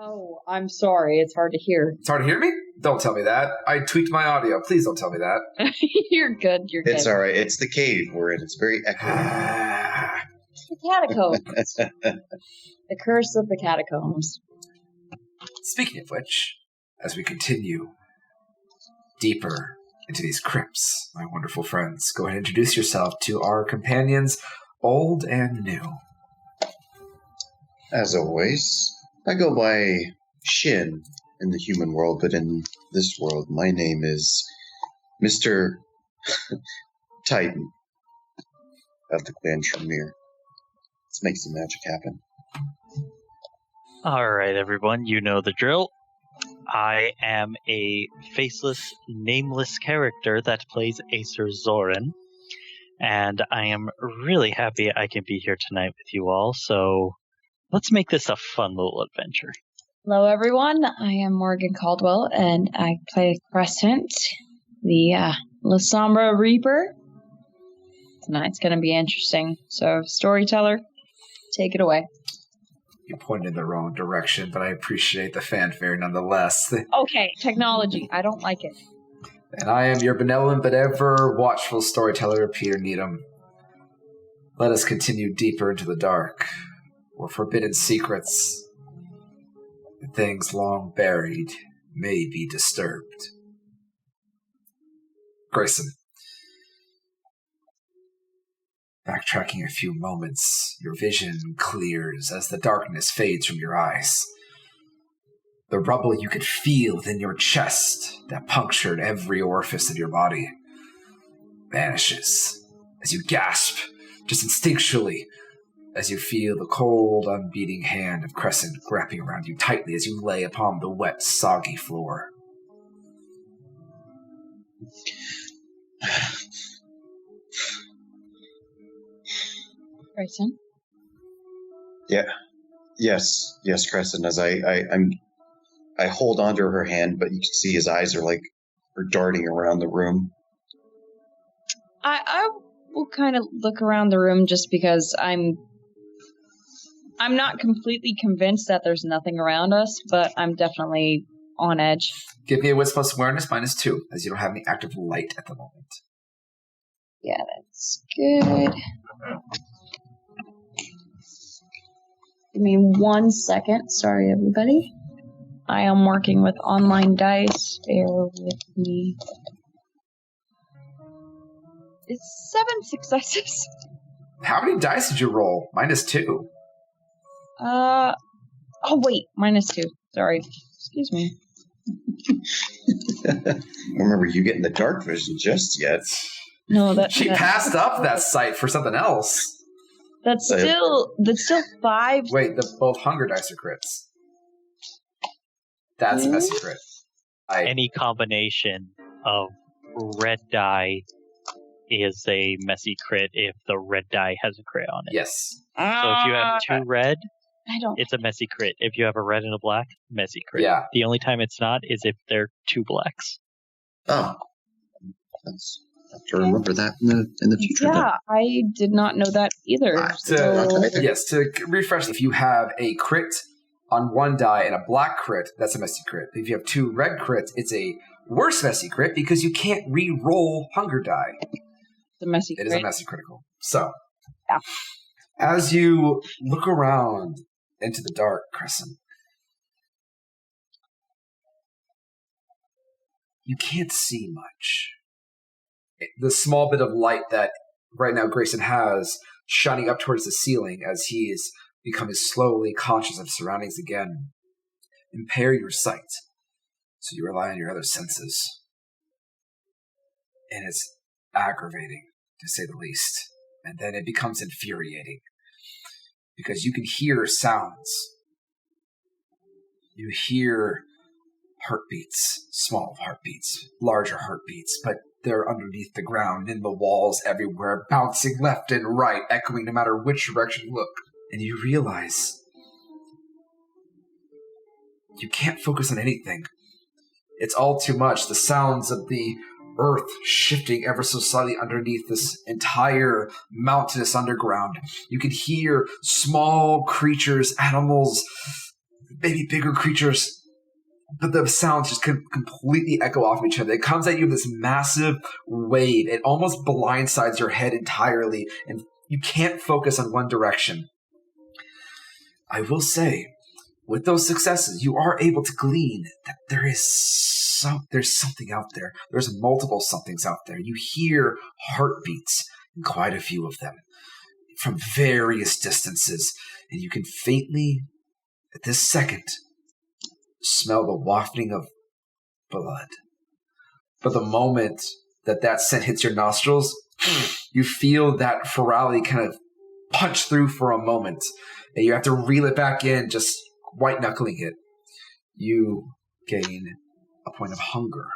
Oh, I'm sorry. It's hard to hear. It's hard to hear me? Don't tell me that. I tweaked my audio. Please don't tell me that. You're good. You're good. It's all right. It's the cave we're in. It's very echoey. The catacombs. The curse of the catacombs. Speaking of which, as we continue deeper into these crypts, my wonderful friends, go ahead and introduce yourself to our companions, old and new. As always, I go by Shin in the human world, but in this world, my name is Mr. Titan of the clan Tremere. Let's make some magic happen. Alright, everyone, you know the drill. I am a faceless, nameless character that plays Acer Zoran, and I am really happy I can be here tonight with you all, so let's make this a fun little adventure. Hello, everyone. I am Morgan Caldwell, and I play Crescent, the La Sombra Reaper. Tonight's going to be interesting. So, storyteller, take it away. You pointed in the wrong direction, but I appreciate the fanfare nonetheless. Okay, technology. I don't like it. And I am your benevolent but ever watchful storyteller, Peter Needham. Let us continue deeper into the dark, where forbidden secrets and things long buried may be disturbed. Grayson. Backtracking a few moments, your vision clears as the darkness fades from your eyes. The rubble you could feel within your chest that punctured every orifice of your body vanishes as you gasp, just instinctually, as you feel the cold, unbeating hand of Crescent wrapping around you tightly as you lay upon the wet, soggy floor. Grayson? Yeah. Yes, Crescent. As I hold onto her hand, but you can see his eyes are darting around the room. I will kind of look around the room just because I'm not completely convinced that there's nothing around us, but I'm definitely on edge. Give me a Wisp plus awareness -2, as you don't have any active light at the moment. Yeah, that's good. Give me 1 second. Sorry, everybody. I am working with online dice. Bear with me. It's 7 successes. How many dice did you roll? -2. Oh wait, -2. Sorry. Excuse me. I don't remember you getting the dark vision just yet. No, that She passed up that sight for something else. That's still 5. Wait, both hunger dice are crits. That's a messy crit. Any combination of red die is a messy crit if the red die has a crit on it. Yes. So if you have 2 red, I don't. it's a messy crit. If you have a red and a black, messy crit. Yeah. The only time it's not is if they're 2 blacks. Oh. I have to remember that in the future. Yeah, I did not know that either. To refresh, if you have a crit on 1 die and a black crit, that's a messy crit. If you have 2 red crits, it's a worse messy crit because you can't re-roll hunger die. It's a messy crit. It is a messy critical. So, yeah. As you look around into the dark, Crescent, you can't see much. The small bit of light that right now Grayson has shining up towards the ceiling as he is becoming slowly conscious of surroundings again impair your sight, so you rely on your other senses. And it's aggravating, to say the least. And then it becomes infuriating, because you can hear sounds. You hear heartbeats, small heartbeats, larger heartbeats, but they're underneath the ground, in the walls, everywhere, bouncing left and right, echoing no matter which direction you look. And you realize you can't focus on anything. It's all too much. The sounds of the earth shifting ever so slightly underneath this entire mountainous underground. You can hear small creatures, animals, maybe bigger creatures, but the sounds just completely echo off of each other. It comes at you in this massive wave. It almost blindsides your head entirely, and you can't focus on one direction. I will say, with those successes, you are able to glean that there's something out there. There's multiple somethings out there. You hear heartbeats, and quite a few of them, from various distances, and you can faintly, at this second, smell the wafting of blood. But the moment that scent hits your nostrils, you feel that virality kind of punch through for a moment, and you have to reel it back in, just white-knuckling it. You gain a point of hunger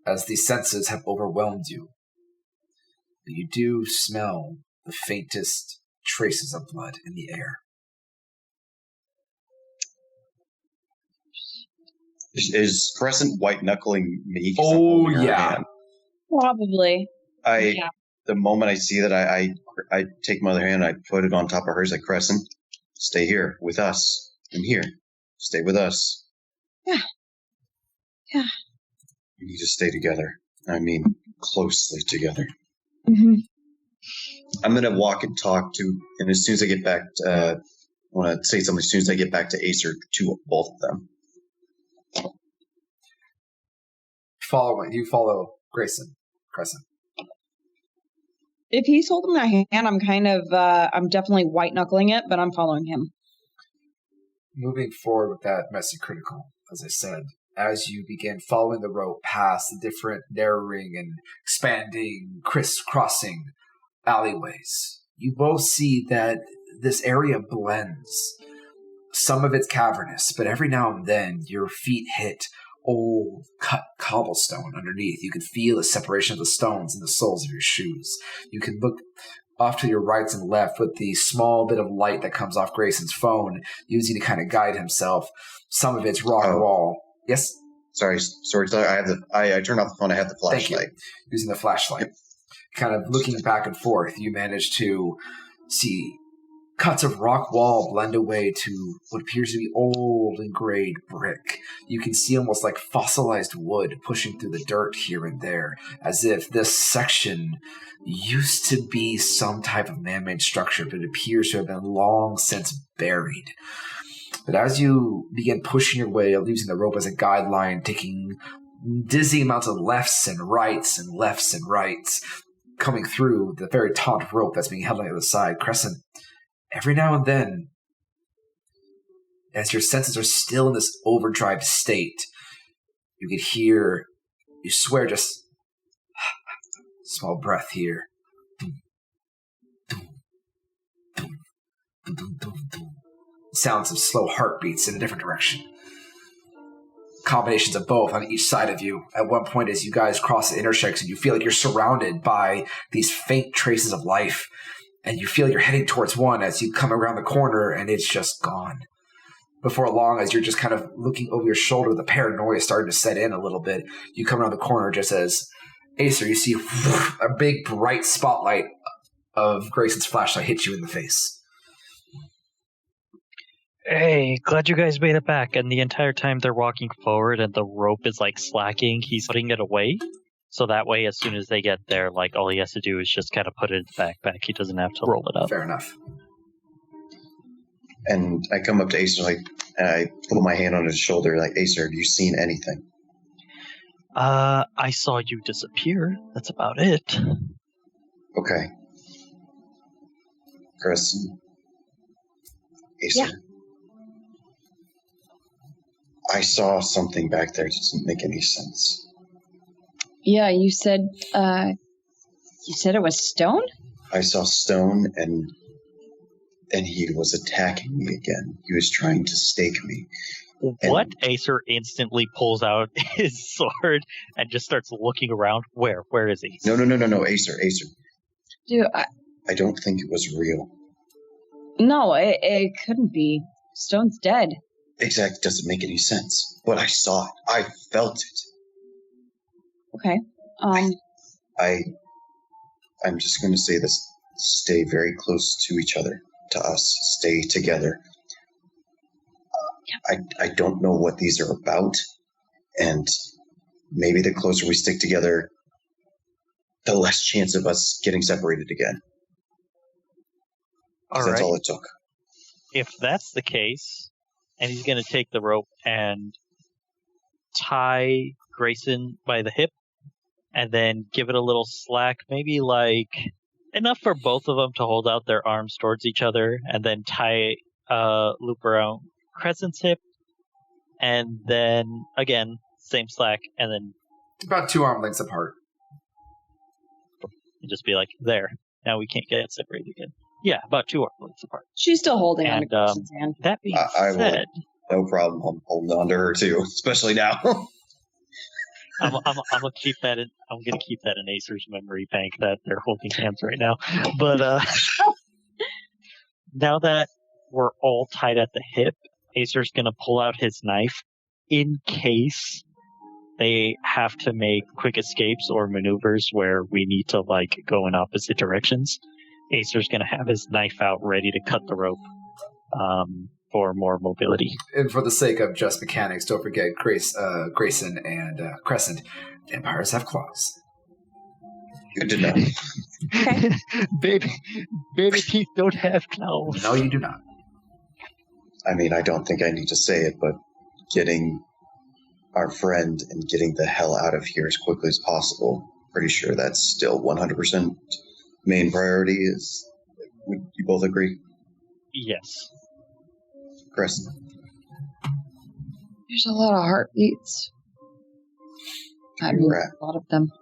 as these senses have overwhelmed you. But you do smell the faintest traces of blood in the air. Is Crescent white-knuckling me? Oh, yeah. Hand? Probably. The moment I see that, I take my other hand and I put it on top of hers like, Crescent, stay here with us. I'm here. Stay with us. Yeah. We need to stay together. I mean, closely together. Mm-hmm. I'm going to walk and talk to, and as soon as I get back, I want to say something as soon as I get back to Acer to both of them. You follow Crescent. If he's holding my hand, I'm definitely white knuckling it, but I'm following him. Moving forward with that messy critical, as I said, as you begin following the rope past the different narrowing and expanding, crisscrossing alleyways, you both see that this area blends. Some of it's cavernous, but every now and then your feet hit old cut cobblestone underneath. You can feel the separation of the stones in the soles of your shoes. You can look off to your right and left with the small bit of light that comes off Grayson's phone, using to kind of guide himself. Some of it's rock wall. Yes? Sorry. I turned off the phone. I have the flashlight. Thank you. Using the flashlight. Yep. Kind of looking back and forth, you manage to see cuts of rock wall blend away to what appears to be old and grayed brick. You can see almost like fossilized wood pushing through the dirt here and there, as if this section used to be some type of man-made structure, but it appears to have been long since buried. But as you begin pushing your way, using the rope as a guideline, taking dizzy amounts of lefts and rights, coming through the very taut rope that's being held on the other side, Crescent, every now and then, as your senses are still in this overdrive state, you could hear, you swear, just small breath here. Sounds of slow heartbeats in a different direction. Combinations of both on each side of you. At one point, as you guys cross the intersection, you feel like you're surrounded by these faint traces of life. And you feel you're heading towards one as you come around the corner, and it's just gone. Before long, as you're just kind of looking over your shoulder, the paranoia is starting to set in a little bit. You come around the corner just as Acer, you see a big bright spotlight of Grayson's flashlight hit you in the face. Hey, glad you guys made it back. And the entire time they're walking forward and the rope is like slacking, he's putting it away. So that way, as soon as they get there, like all he has to do is just kind of put it in the backpack. He doesn't have to roll it up. Fair enough. And I come up to Acer, and I put my hand on his shoulder, like, Acer, have you seen anything? I saw you disappear. That's about it. Okay. Chris. Acer. Yeah. I saw something back there. It doesn't make any sense. Yeah, you said it was stone? I saw stone, and he was attacking me again. He was trying to stake me. What? Acer instantly pulls out his sword and just starts looking around. Where? Where is he? No, Acer. Dude, I don't think it was real. No, it couldn't be. Stone's dead. Exactly, doesn't make any sense. But I saw it. I felt it. Okay. I'm just going to say this. Stay very close to each other, to us. Stay together. I don't know what these are about, and maybe the closer we stick together, the less chance of us getting separated again. All That's right. all it took. If that's the case, and he's going to take the rope and tie Grayson by the hip, and then give it a little slack, maybe like enough for both of them to hold out their arms towards each other, and then tie a loop around Crescent's hip, and then again same slack, and then About 2 arm lengths apart. just be like, there. Now we can't get separated again. Yeah, about 2 arm lengths apart. She's still holding on to And Kristen's hand. that being I will. said, No problem. I'm holding on to her too, especially now. I'm gonna keep that in. I'm gonna keep that in Acer's memory bank that they're holding hands right now. But now that we're all tied at the hip, Acer's gonna pull out his knife in case they have to make quick escapes or maneuvers where we need to like go in opposite directions. Acer's gonna have his knife out ready to cut the rope for more mobility. And for the sake of just mechanics, don't forget Grayson and Crescent. Vampires have claws. Good to know. Okay. baby teeth don't have claws. No, you do not. I mean, I don't think I need to say it, but getting our friend and getting the hell out of here as quickly as possible, pretty sure that's still 100% main priority. Would you both agree? Yes. Chris? There's a lot of heartbeats. I Maybe mean, rat. a lot of them.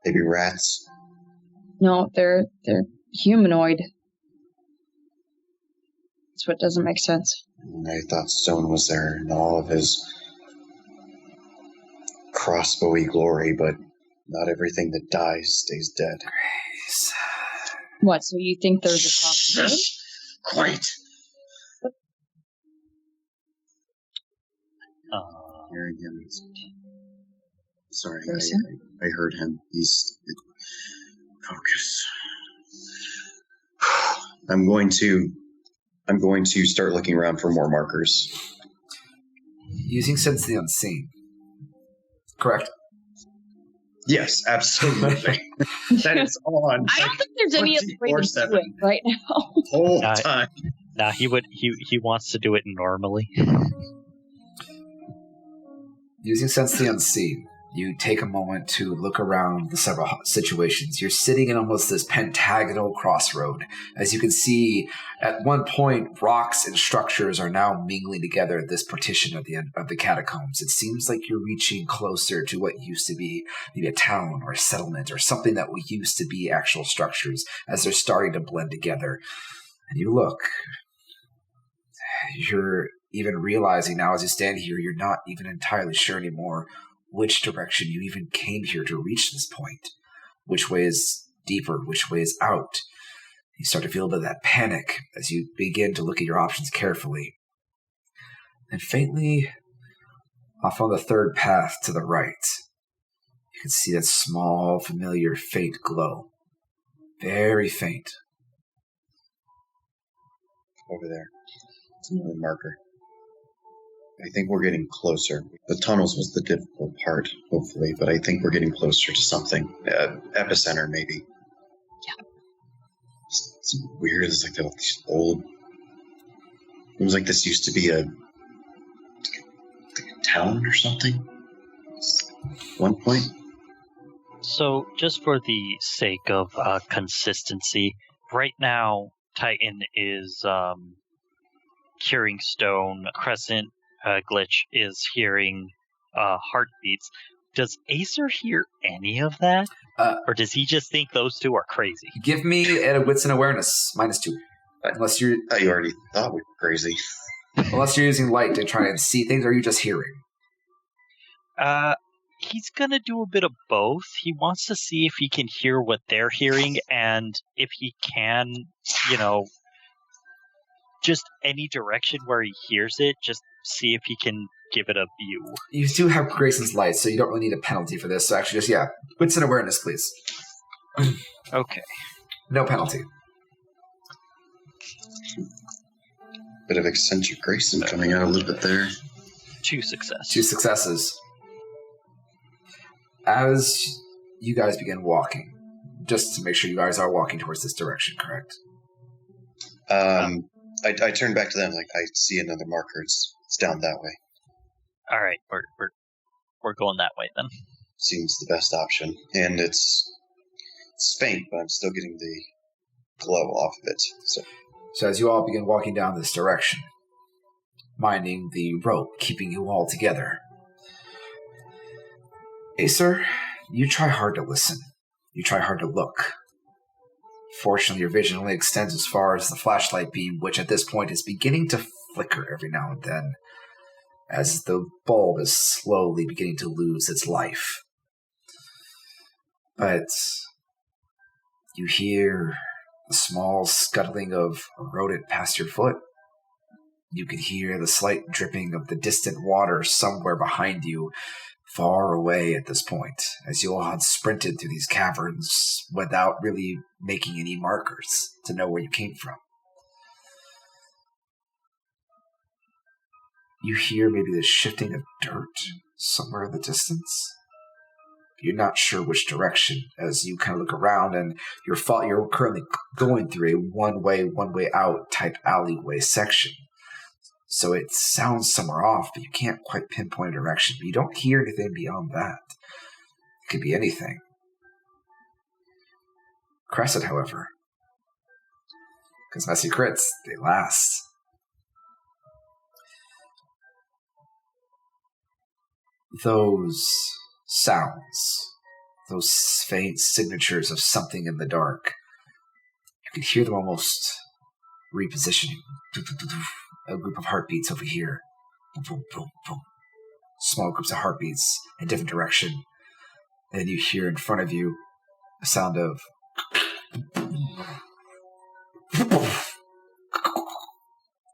Maybe rats? No, they're humanoid. That's what doesn't make sense. And I thought Stone was there in all of his crossbowy glory, but not everything that dies stays dead. What, so you think there's a possibility? Quiet! Hearing him. Sorry, I heard him. Focus. I'm going to start looking around for more markers. Using Sense the Unseen. Correct? Yes, absolutely. That is on. I don't think there's any other way to do it right now. Whole time. Nah, he wants to do it normally. Using Sense the Unseen, you take a moment to look around the several situations. You're sitting in almost this pentagonal crossroad. As you can see, at one point, rocks and structures are now mingling together at this partition of the catacombs. It seems like you're reaching closer to what used to be maybe a town or a settlement or something that used to be actual structures as they're starting to blend together. And you look. You're even realizing now as you stand here, you're not even entirely sure anymore which direction you even came here to reach this point. Which way is deeper, which way is out. You start to feel a bit of that panic as you begin to look at your options carefully. And faintly, off on the third path to the right, you can see that small, familiar, faint glow. Very faint. Over there. It's another marker. I think we're getting closer. The tunnels was the difficult part, hopefully, but I think we're getting closer to something. Epicenter, maybe. Yeah. It's weird. It's like these old... It was like this used to be a town or something. At one point. So, just for the sake of consistency, right now, Titan is hearing Stone. Crescent Glitch is hearing heartbeats. Does Acer hear any of that? Or does he just think those two are crazy? Give me a wits and awareness, -2. Unless you're... You already thought we were crazy. Unless you're using light to try and see things, or are you just hearing? He's gonna do a bit of both. He wants to see if he can hear what they're hearing, and if he can, just any direction where he hears it, just see if he can give it a view. You do have Grayson's light, so you don't really need a penalty for this. So actually just, wits and awareness, please. Okay. No penalty. Bit of eccentric Grayson coming out a little bit there. 2 successes. 2 successes. As you guys begin walking, just to make sure you guys are walking towards this direction, correct? I turn back to them like I see another marker. It's down that way. All right, we're going that way then. Seems the best option, and it's faint, but I'm still getting the glow off of it. So as you all begin walking down this direction, minding the rope, keeping you all together, Acer, you try hard to listen. You try hard to look. Fortunately, your vision only extends as far as the flashlight beam, which at this point is beginning to flicker every now and then, as the bulb is slowly beginning to lose its life. But you hear the small scuttling of a rodent past your foot. You can hear the slight dripping of the distant water somewhere behind you, far away at this point, as you all had sprinted through these caverns without really making any markers to know where you came from. You hear maybe the shifting of dirt somewhere in the distance. You're not sure which direction as you kind of look around, and you're currently going through a one-way out type alleyway section. So it sounds somewhere off, but you can't quite pinpoint a direction. But you don't hear anything beyond that. It could be anything. Crescent, however, because messy crits, they last. Those sounds, those faint signatures of something in the dark, you can hear them almost repositioning. A group of heartbeats over here. Boom, boom, boom. Small groups of heartbeats in different direction. And then you hear in front of you a sound of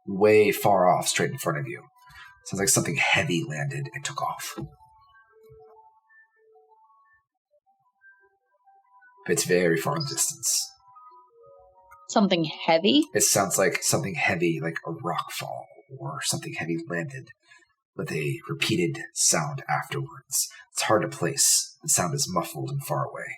way far off, straight in front of you. Sounds like something heavy landed and took off. But it's very far in the distance. Something heavy? It sounds like something heavy, like a rock fall, or something heavy landed with a repeated sound afterwards. It's hard to place. The sound is muffled and far away.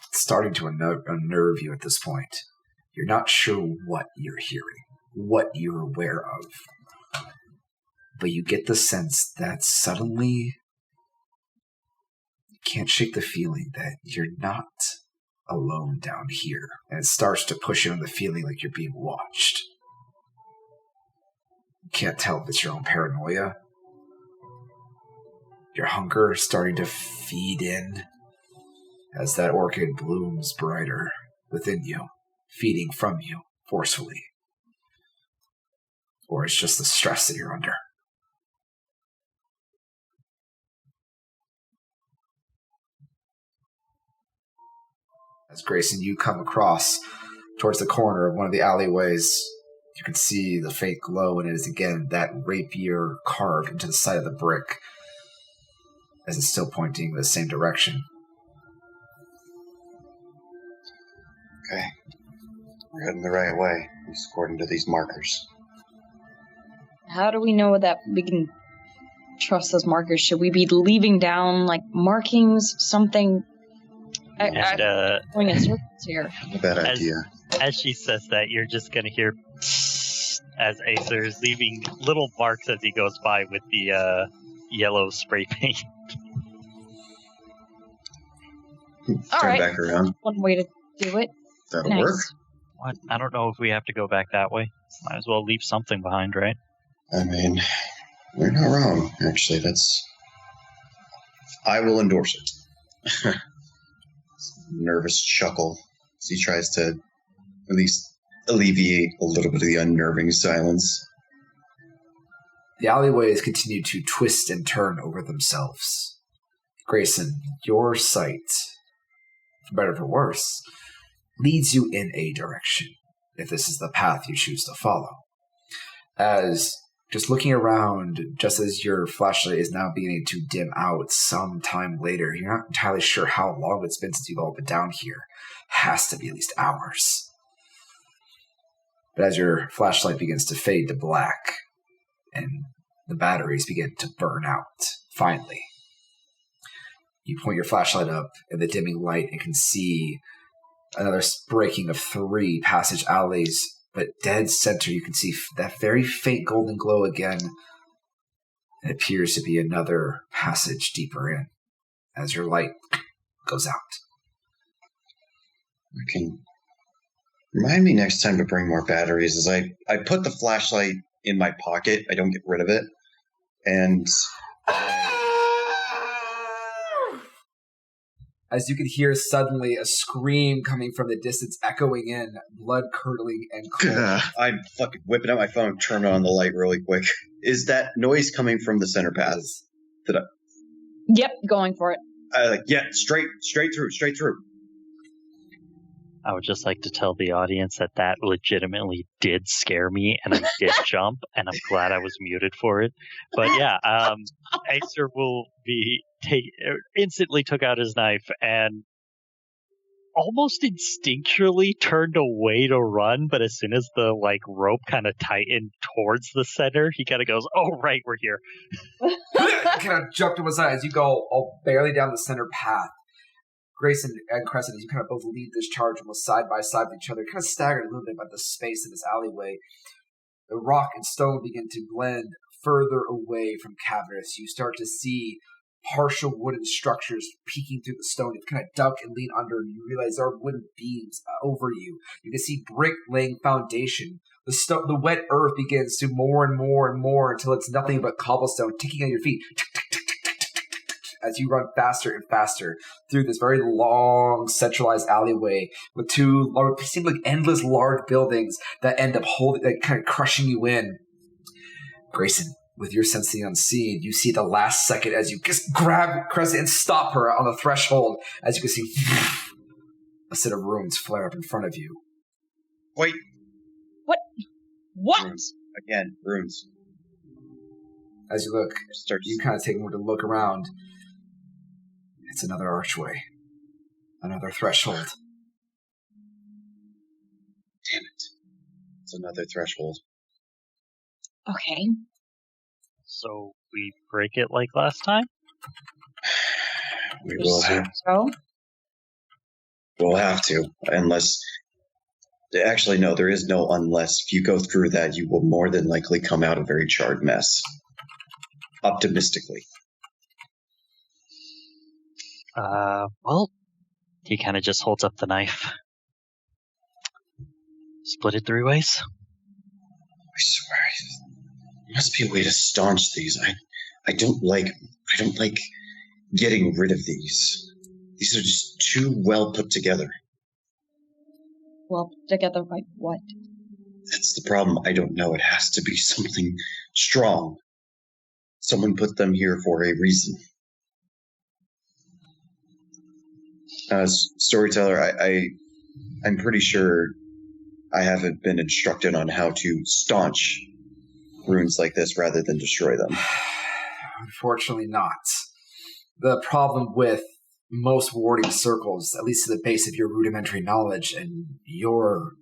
It's starting to unnerve you at this point. You're not sure what you're hearing, what you're aware of. But you get the sense that suddenly can't shake the feeling that you're not alone down here. And it starts to push you on the feeling like you're being watched. You can't tell if it's your own paranoia. Your hunger is starting to feed in as that orchid blooms brighter within you, feeding from you forcefully. Or it's just the stress that you're under. As Grayson, you come across towards the corner of one of the alleyways, you can see the faint glow, and it is again that rapier carved into the side of the brick, as it's still pointing in the same direction. Okay. We're heading the right way, at least according to these markers. How do we know that we can trust those markers? Should we be leaving down, like, markings, something? And going in circles here. Bad idea. As she says that, you're just going to hear as Acer is leaving little marks as he goes by with the yellow spray paint. Turn back around. One way to do it. That'll work. What? I don't know if we have to go back that way. Might as well leave something behind, right? I mean, you're not wrong, actually. I will endorse it. Nervous chuckle as he tries to at least alleviate a little bit of the unnerving silence. The alleyways continue to twist and turn over themselves. Grayson, your sight, for better or for worse, leads you in a direction, if this is the path you choose to follow. As just looking around, just as your flashlight is now beginning to dim out some time later, you're not entirely sure how long it's been since you've all been down here, has to be at least hours. But as your flashlight begins to fade to black and the batteries begin to burn out, finally, you point your flashlight up in the dimming light and can see another breaking of 3 passage alleys, but dead center you can see that very faint golden glow again. It appears to be another passage deeper in as your light goes out. I can remind me next time to bring more batteries. As I put the flashlight in my pocket, I don't get rid of it, and as you can hear suddenly a scream coming from the distance, echoing in, blood curdling and cold. I'm fucking whipping out my phone, turning on the light really quick. Is that noise coming from the center path? Yep, going for it. Yeah, straight through. I would just like to tell the audience that legitimately did scare me, and I did jump, and I'm glad I was muted for it. But yeah, Acer will instantly took out his knife and almost instinctually turned away to run, but as soon as the rope kind of tightened towards the center, he kind of goes, "Oh right, we're here." Kind of jumped to one side as you go barely down the center path. Grayson and Crescent, as you kind of both lead this charge almost side by side with each other, kind of staggered a little bit by the space in this alleyway. The rock and stone begin to blend further away from cavernous. You start to see partial wooden structures peeking through the stone. You kind of duck and lean under, and you realize there are wooden beams over you. You can see brick laying foundation. The wet earth begins to more and more and more until it's nothing but cobblestone ticking on your feet. As you run faster and faster through this very long, centralized alleyway with 2 seem like endless large buildings that end up kind of crushing you in. Grayson, with your sense of the unseen, you see the last second as you just grab Crescent and stop her on the threshold. As you can see, a set of runes flare up in front of you. Wait. What? Runes. Again, runes. As you look, you kind of take more to look around. It's another archway. Another threshold. Damn it. It's another threshold. Okay. So we break it like last time? We will have So? We'll have to. Unless... Actually, no, there is no unless. If you go through that, you will more than likely come out a very charred mess. Optimistically. Well, he kind of just holds up the knife. Split it 3 ways. I swear, there must be a way to staunch these. I don't like getting rid of these. These are just too well put together. Well put together by what? That's the problem. I don't know. It has to be something strong. Someone put them here for a reason. Storyteller, I'm pretty sure I haven't been instructed on how to staunch runes like this rather than destroy them. Unfortunately not. The problem with most warding circles, at least to the base of your rudimentary knowledge and your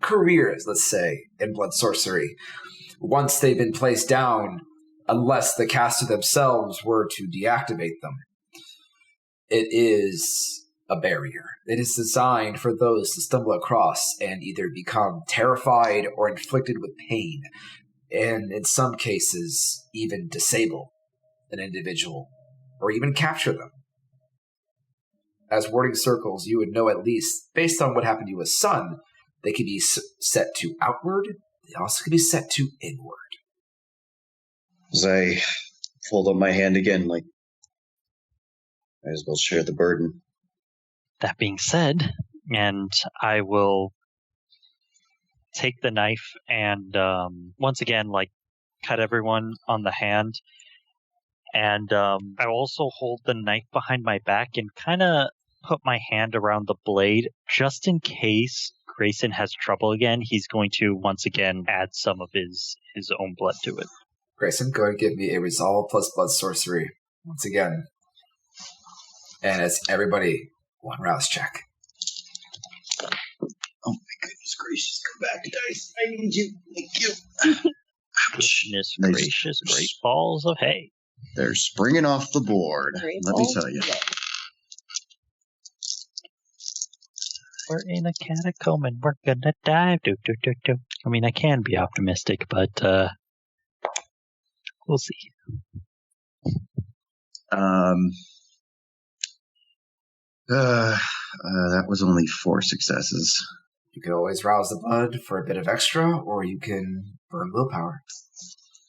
careers, let's say, in blood sorcery, once they've been placed down, unless the caster themselves were to deactivate them, it is a barrier. It is designed for those to stumble across and either become terrified or inflicted with pain, and in some cases, even disable an individual, or even capture them. As warding circles, you would know at least, based on what happened to you as Sun, they could be set to outward, they also could be set to inward. As I fold up my hand again, I as well share the burden. That being said, and I will take the knife and once again, cut everyone on the hand. And I also hold the knife behind my back and kind of put my hand around the blade just in case Grayson has trouble again. He's going to once again add some of his own blood to it. Grayson, go ahead and give me a resolve plus blood sorcery once again. And it's everybody, one rouse check. Oh my goodness gracious! Come back, dice. I need you. Thank you. Goodness gracious, great balls of hay. They're springing off the board. Let me tell you. We're in a catacomb and we're gonna dive. Do. I mean, I can be optimistic, but we'll see. That was only 4 successes. You can always rouse the blood for a bit of extra, or you can burn willpower.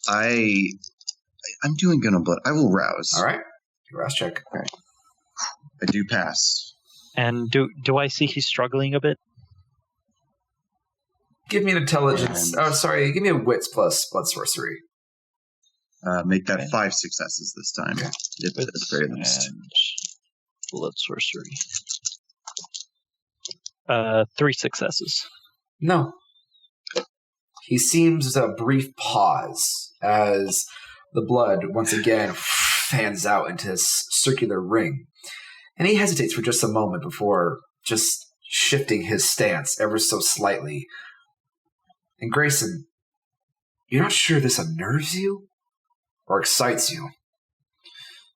I'm doing gonna blood. I will rouse. All right. Your rouse check. Okay. I do pass. And do I see he's struggling a bit? Give me an intelligence. Give me a wits plus blood sorcery. Make that 5 successes this time. Okay. At the very least. And blood sorcery. 3 successes. No. He seems a brief pause as the blood once again fans out into this circular ring. And he hesitates for just a moment before just shifting his stance ever so slightly. And Grayson, you're not sure this unnerves you or excites you.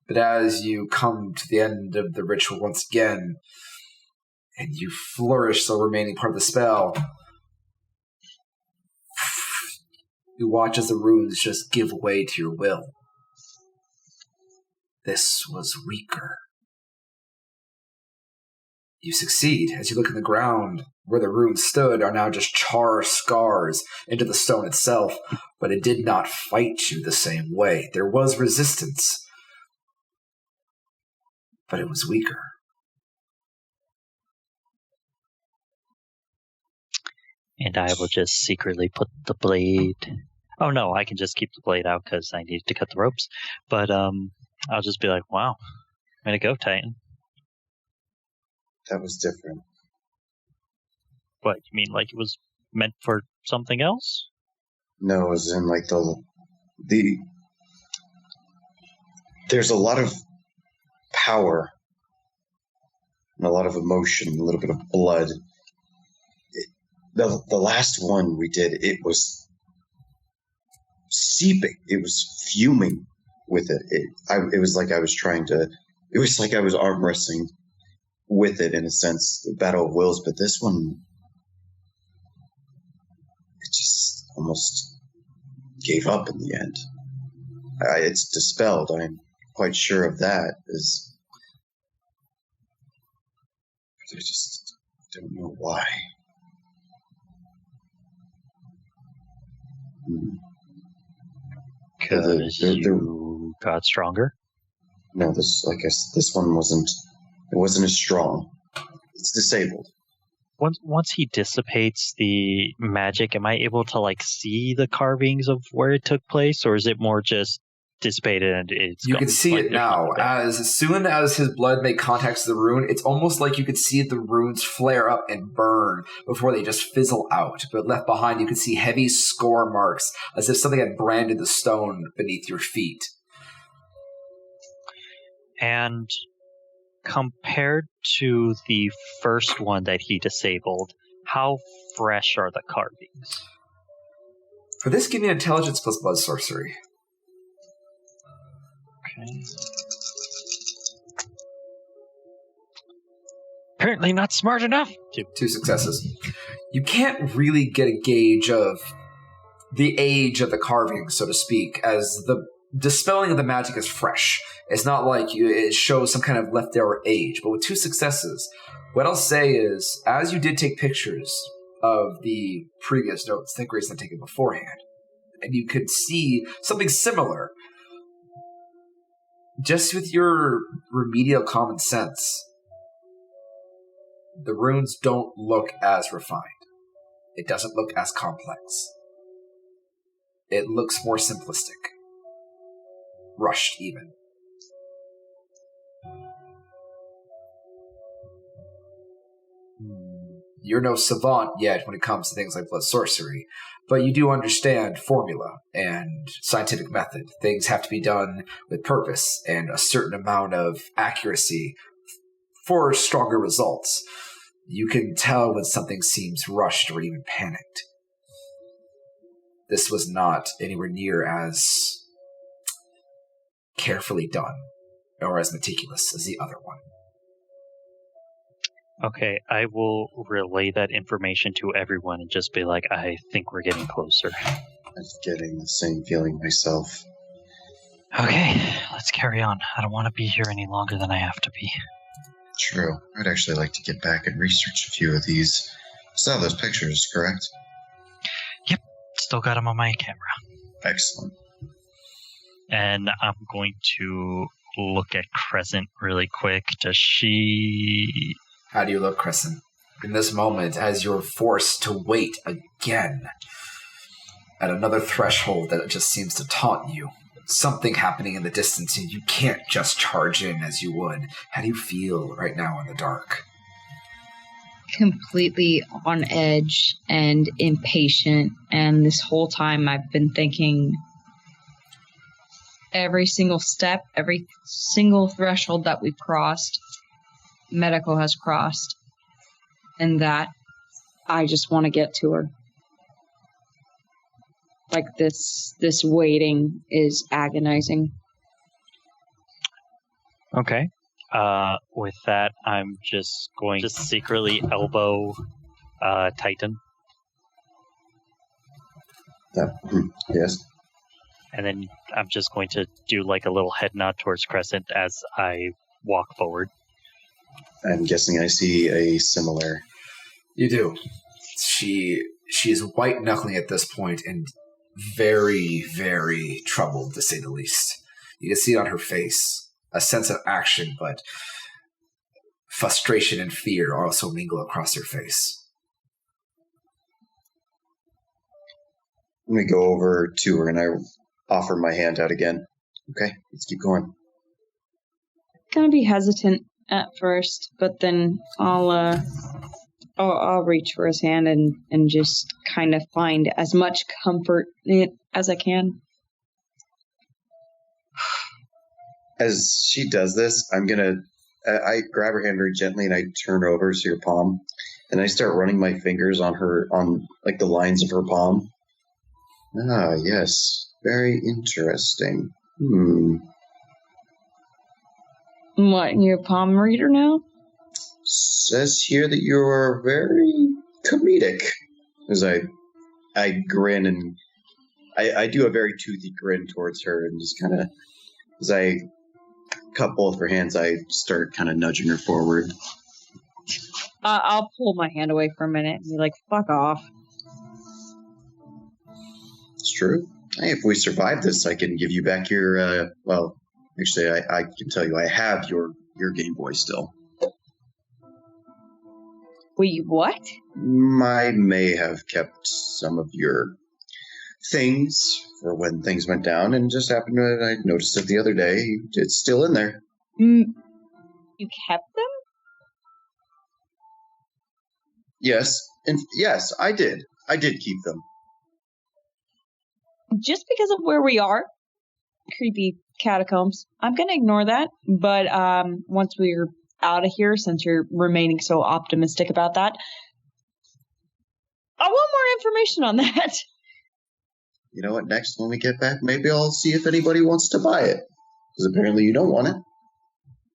But as you come to the end of the ritual once again, and you flourish the remaining part of the spell, you watch as the runes just give way to your will. This was weaker. You succeed as you look in the ground. Where the runes stood are now just char scars into the stone itself, but it did not fight you the same way. There was resistance, but it was weaker. And I will just secretly put the blade... Oh no, I can just keep the blade out because I need to cut the ropes. But I'll just be like, wow, way to go, Titan. That was different. What, you mean like it was meant for something else? No, it was in like the there's a lot of power and a lot of emotion, a little bit of blood. The last one we did, it was seeping. It was fuming with it. It was like I was it was like I was arm wrestling with it in a sense, the battle of wills, but this one, it just almost gave up in the end. It's dispelled. I'm quite sure of that. I just don't know why. Because you got stronger? No, this one wasn't. It wasn't as strong. It's disabled. Once he dissipates the magic, am I able to like see the carvings of where it took place, or is it more just dissipated and it's you gone? can see it now. As soon as his blood made contact with the rune, it's almost like you could see the runes flare up and burn before they just fizzle out. But left behind, you could see heavy score marks, as if something had branded the stone beneath your feet. And compared to the first one that he disabled, how fresh are the carvings? For this, give me intelligence plus blood sorcery. Okay. Apparently not smart enough. 2 successes. You can't really get a gauge of the age of the carving, so to speak, as the dispelling of the magic is fresh. It's not like it shows some kind of leftover age. But with 2 successes, what I'll say is, as you did take pictures of the previous notes that Grayson had taken beforehand, and you could see something similar, just with your remedial common sense, the runes don't look as refined. It doesn't look as complex. It looks more simplistic. Rushed, even. You're no savant yet when it comes to things like blood sorcery, but you do understand formula and scientific method. Things have to be done with purpose and a certain amount of accuracy for stronger results. You can tell when something seems rushed or even panicked. This was not anywhere near as carefully done or as meticulous as the other one. Okay, I will relay that information to everyone and just be like, I think we're getting closer. I'm getting the same feeling myself. Okay, let's carry on. I don't want to be here any longer than I have to be. True. I'd actually like to get back and research a few of these. Saw those pictures, correct? Yep, still got them on my camera. Excellent. And I'm going to look at Crescent really quick. Does she... How do you look, Crescent? In this moment, as you're forced to wait again at another threshold that just seems to taunt you. Something happening in the distance, and you can't just charge in as you would. How do you feel right now in the dark? Completely on edge and impatient, and this whole time I've been thinking every single step, every single threshold that we've crossed, Medical has crossed, and that I just want to get to her. Like this waiting is agonizing. Okay. With that, I'm just going to secretly elbow Titan. Yes. And then I'm just going to do like a little head nod towards Crescent as I walk forward. I'm guessing I see a similar... You do. She is white-knuckling at this point and very, very troubled, to say the least. You can see it on her face. A sense of action, but frustration and fear also mingle across her face. Let me go over to her and I offer my hand out again. Okay, let's keep going. Gonna be hesitant at first, but then I'll reach for his hand and just kind of find as much comfort in it as I can. As she does this, I grab her hand very gently and I turn her over to her palm, and I start running my fingers on like the lines of her palm. Ah, yes, very interesting. What, you're a palm reader now? Says here that you are very comedic. As I grin and I do a very toothy grin towards her and just kind of, as I cup both of her hands, I start kind of nudging her forward. I'll pull my hand away for a minute and be like, fuck off. It's true. Hey, if we survive this, I can give you back your, well, actually, I can tell you I have your Game Boy still. Wait, what? I may have kept some of your things for when things went down, and just happened to, I noticed it the other day. It's still in there. You kept them? Yes, and yes, I did. I did keep them. Just because of where we are? Creepy catacombs. I'm gonna ignore that, but once we're out of here, since you're remaining so optimistic about that, I want more information on that. You know what, next when we get back, maybe I'll see if anybody wants to buy it. Because apparently you don't want it.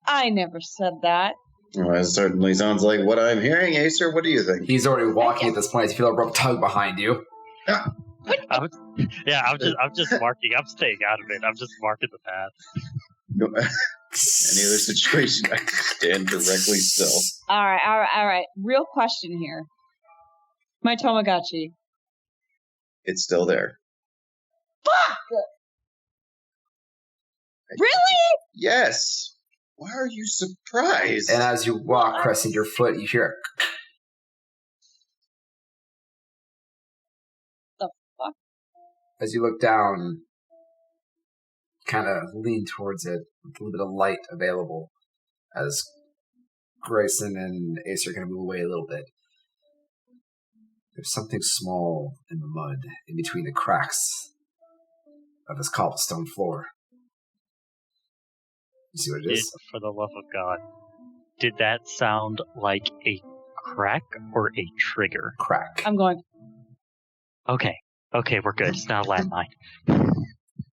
I never said that. Well, that certainly sounds like what I'm hearing, Acer. What do you think? He's already walking at this point. You feel a rough tug behind you. I'm just marking. I'm staying out of it. I'm just marking the path. No, any other situation, I stand directly still. All right. Real question here. My Tamagotchi. It's still there. Fuck! Really? Yes. Why are you surprised? And as you walk, pressing your foot, you hear The fuck? as you look down, kind of lean towards it with a little bit of light available as Grayson and Ace are going to move away a little bit. There's something small in the mud in between the cracks of this cobblestone floor. You see what it is? For the love of God, did that sound like a crack or a trigger? Crack. I'm going. Okay, we're good. It's not a landmine.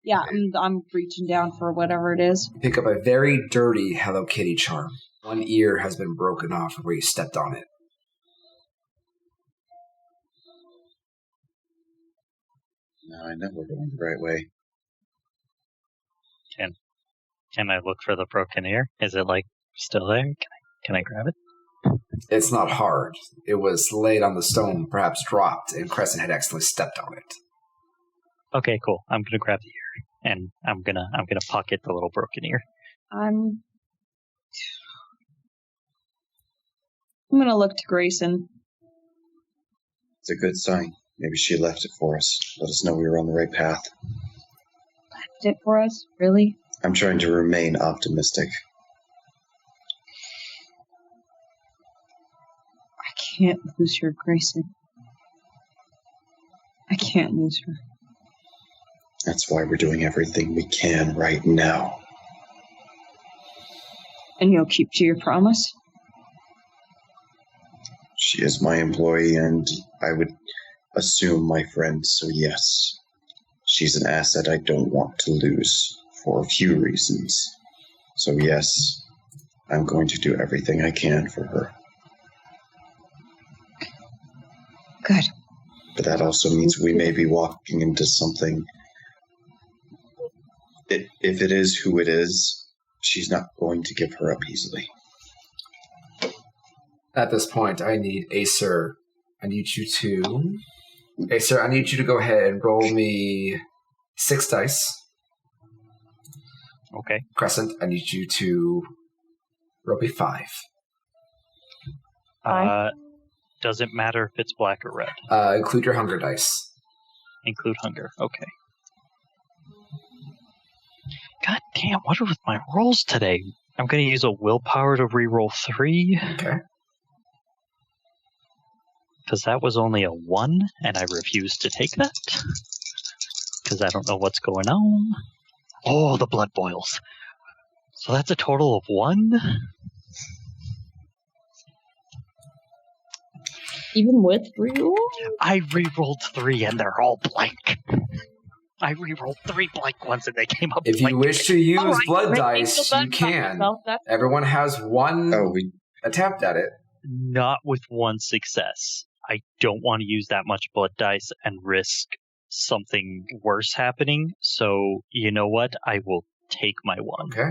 Yeah, I'm reaching down for whatever it is. You pick up a very dirty Hello Kitty charm. One ear has been broken off where you stepped on it. No, I know we're going the right way. Can I look for the broken ear? Is it still there? Can I grab it? It's not hard. It was laid on the stone, perhaps dropped, and Crescent had accidentally stepped on it. Okay, cool. I'm gonna grab the ear, and I'm gonna pocket the little broken ear. I'm gonna look to Grayson. It's a good sign. Maybe she left it for us. Let us know we were on the right path. Left it for us? Really? I'm trying to remain optimistic. I can't lose her, Grayson. I can't lose her. That's why we're doing everything we can right now. And you'll keep to your promise? She is my employee, and I would assume my friend, so yes. She's an asset I don't want to lose, for a few reasons. So yes, I'm going to do everything I can for her. Good. But that also means we may be walking into something. If it is who it is, she's not going to give her up easily. At this point, I need Acer. Acer, I need you to go ahead and roll me 6 dice. Okay. Crescent, I need you to roll me 5. Doesn't matter if it's black or red. Include your hunger dice. Include hunger. Okay. God damn, what are with my rolls today? I'm going to use a willpower to reroll 3. Okay. Because that was only a 1, and I refuse to take that. Because I don't know what's going on. Oh, the blood boils. So that's a total of 1? Even with reroll? I rerolled 3 and they're all blank. I rerolled 3 blank ones and they came up If blank. you wish to use All right, blood make me dice, feel bad you about can. myself, that's- Everyone has one we attempt at it. Not with 1 success. I don't want to use that much blood dice and risk something worse happening. So, you know what? I will take my 1. Okay.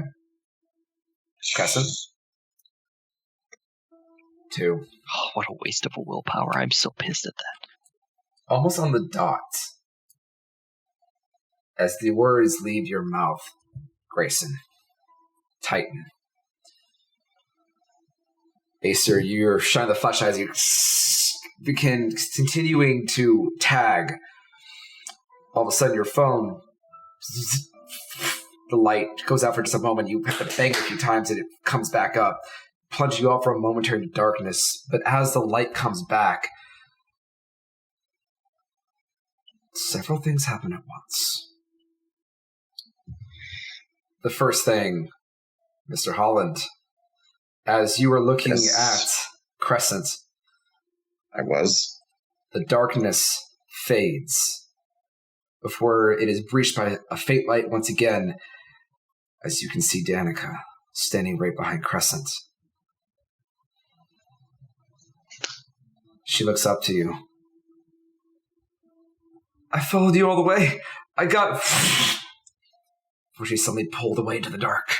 Crescent. 2. Oh, what a waste of a willpower. I'm so pissed at that. Almost on the dot. As the words leave your mouth, Grayson, Titan. Acer, you're shining the flashlight as you begin continuing to tag. All of a sudden, your phone, the light goes out for just a moment. You have to bang it a few times and it comes back up, plunging you off for a momentary darkness. But as the light comes back, several things happen at once. The first thing, Mr. Holland, as you were looking at Crescent, I was. the darkness fades before it is breached by a faint light once again, as you can see Danica standing right behind Crescent. She looks up to you. I followed you all the way. I got... Before she suddenly pulled away into the dark.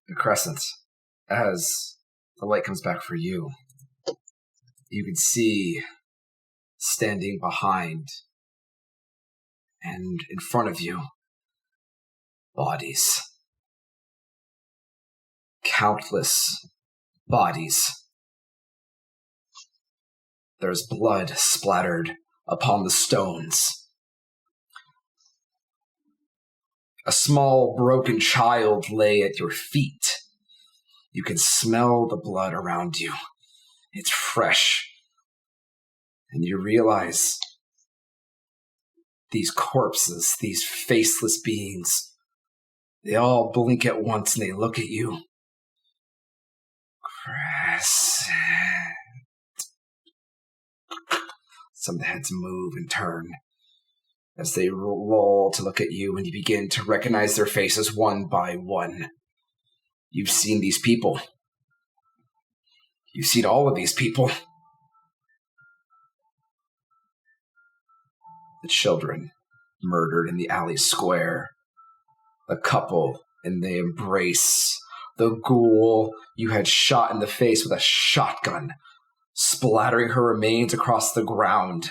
The Crescent, as the light comes back for you, you can see standing behind and in front of you, bodies. Countless bodies. There's blood splattered upon the stones. A small broken child lay at your feet. You can smell the blood around you. It's fresh. And you realize these corpses, these faceless beings, they all blink at once and they look at you. Press. Some of the heads move and turn as they roll to look at you, and you begin to recognize their faces one by one. You've seen these people. You've seen all of these people. The children murdered in the alley square. The couple in the embrace. The ghoul you had shot in the face with a shotgun, splattering her remains across the ground.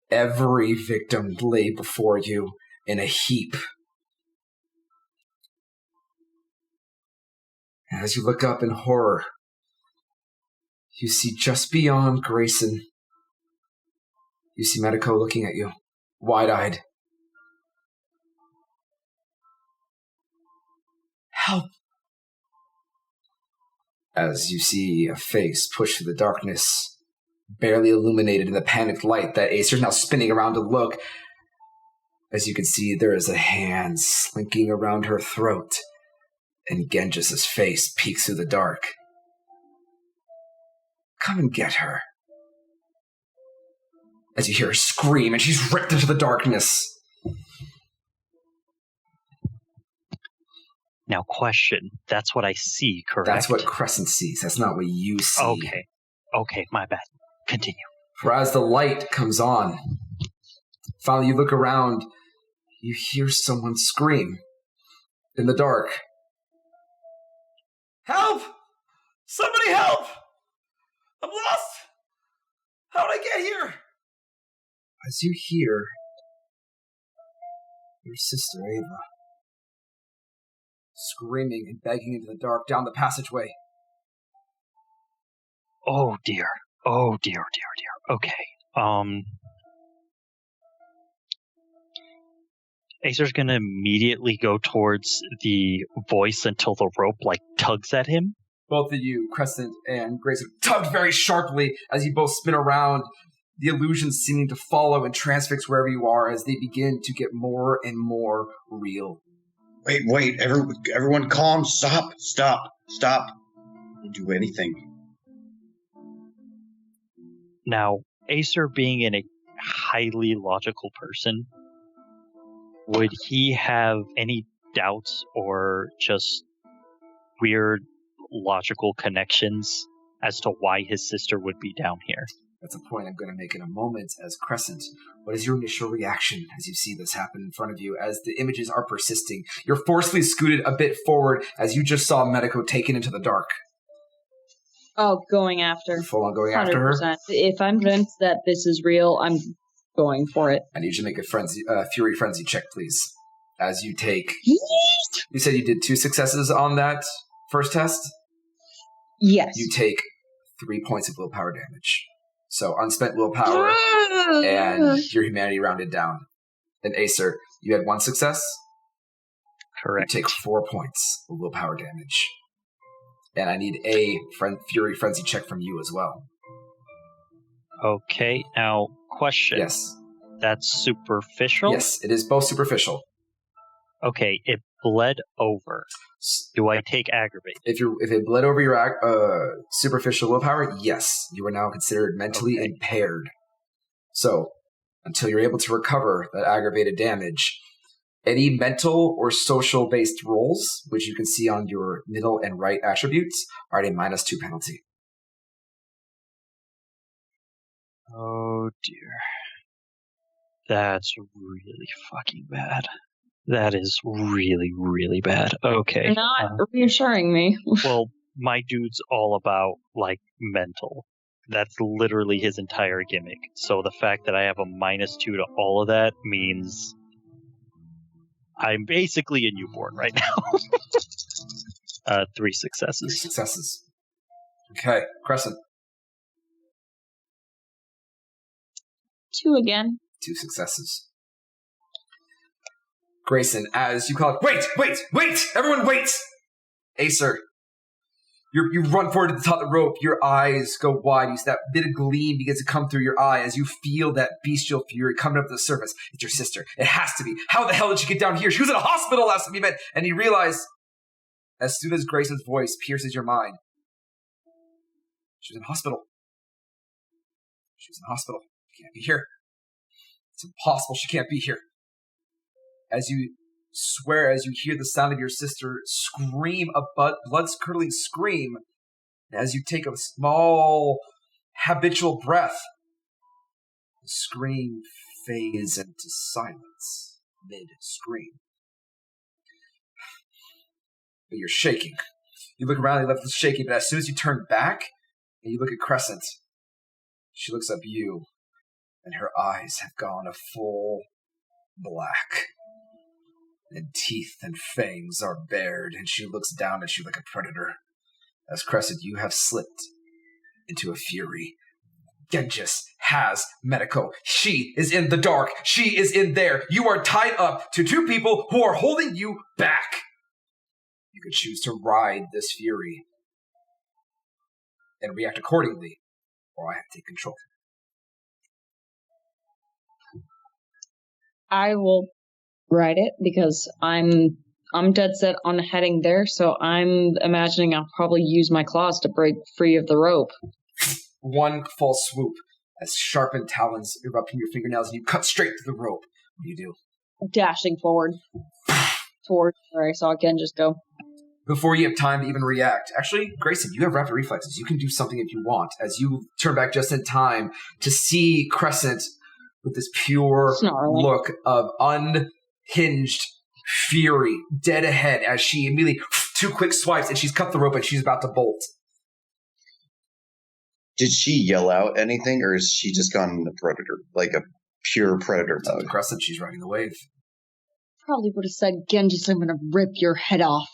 Every victim lay before you in a heap. As you look up in horror, you see just beyond Grayson, you see Medico looking at you, wide-eyed. Help! As you see a face push through the darkness, barely illuminated in the panicked light that Acer's now spinning around to look. As you can see, there is a hand slinking around her throat, and Gengis's face peeks through the dark. Come and get her. As you hear her scream, and she's ripped into the darkness. Now, question. That's what I see, correct? That's what Crescent sees. That's not what you see. Okay, my bad. Continue. For as the light comes on, finally you look around, you hear someone scream in the dark. Help! Somebody help! I'm lost! How did I get here? As you hear your sister Ava screaming and begging into the dark down the passageway. Oh dear. Okay. Acer's gonna immediately go towards the voice until the rope, tugs at him. Both of you, Crescent and Grayson, tug very sharply as you both spin around, the illusions seeming to follow and transfix wherever you are as they begin to get more and more real. Wait, everyone calm, stop. Don't do anything. Now, Acer being a highly logical person, would he have any doubts or just weird logical connections as to why his sister would be down here? That's a point I'm going to make in a moment. As Crescent, what is your initial reaction as you see this happen in front of you, as the images are persisting? You're forcefully scooted a bit forward as you just saw Medico taken into the dark. Oh, going after. Full on going 100%. after her? If I'm convinced that this is real, I'm going for it. I need you to make a Fury Frenzy check, please. As you take... You said you did 2 successes on that first test? Yes. You take 3 points of willpower damage. So unspent willpower and your humanity rounded down. And Acer, you had 1 success? Correct. You take 4 points of willpower damage. And I need a Fury Frenzy check from you as well. Okay, now, question. Yes. That's superficial? Yes, it is both superficial. Okay, it bled over. Do I take aggravate? If it bled over your superficial willpower, yes, you are now considered mentally impaired. So, until you're able to recover that aggravated damage, any mental or social-based rolls, which you can see on your middle and right attributes, are at a -2 penalty. Oh dear. That's really fucking bad. That is really, really bad. Okay. You're not reassuring me. Well, my dude's all about, mental. That's literally his entire gimmick. So the fact that I have a -2 to all of that means I'm basically a newborn right now. 3 successes. 3 successes. Okay, Crescent. 2 again. 2 successes. Grayson, as you call it, wait! Everyone wait! Acer, you run forward to the top of the rope. Your eyes go wide. You see that bit of gleam begins to come through your eye as you feel that bestial fury coming up to the surface. It's your sister. It has to be. How the hell did she get down here? She was in a hospital last time you met. And you realize as soon as Grayson's voice pierces your mind. She was in hospital. She was in hospital. She can't be here. It's impossible. She can't be here. As you swear, as you hear the sound of your sister scream a blood-curdling scream, and as you take a small habitual breath, the scream fades into silence mid-scream. But you're shaking. You look around, you're left shaking, but as soon as you turn back and you look at Crescent, she looks up at you, and her eyes have gone a full black. And teeth and fangs are bared, and she looks down at you like a predator. As Crescent, you have slipped into a fury. Genghis has Medico. She is in the dark. She is in there. You are tied up to two people who are holding you back. You could choose to ride this fury and react accordingly, or I have to take control. I will ride it because I'm dead set on heading there, so I'm imagining I'll probably use my claws to break free of the rope. One false swoop as sharpened talons erupt from your fingernails and you cut straight through the rope. What do you do? Dashing forward where I saw Ken just go. Before you have time to even react. Actually, Grayson, you have rapid reflexes. You can do something if you want, as you turn back just in time to see Crescent with this pure look of unhinged fury, dead ahead, as she immediately, 2 quick swipes, and she's cut the rope and she's about to bolt. Did she yell out anything, or is she just gone into predator, like a pure predator mode? Crescent, she's riding the wave. Probably would have said, Genghis, I'm going to rip your head off.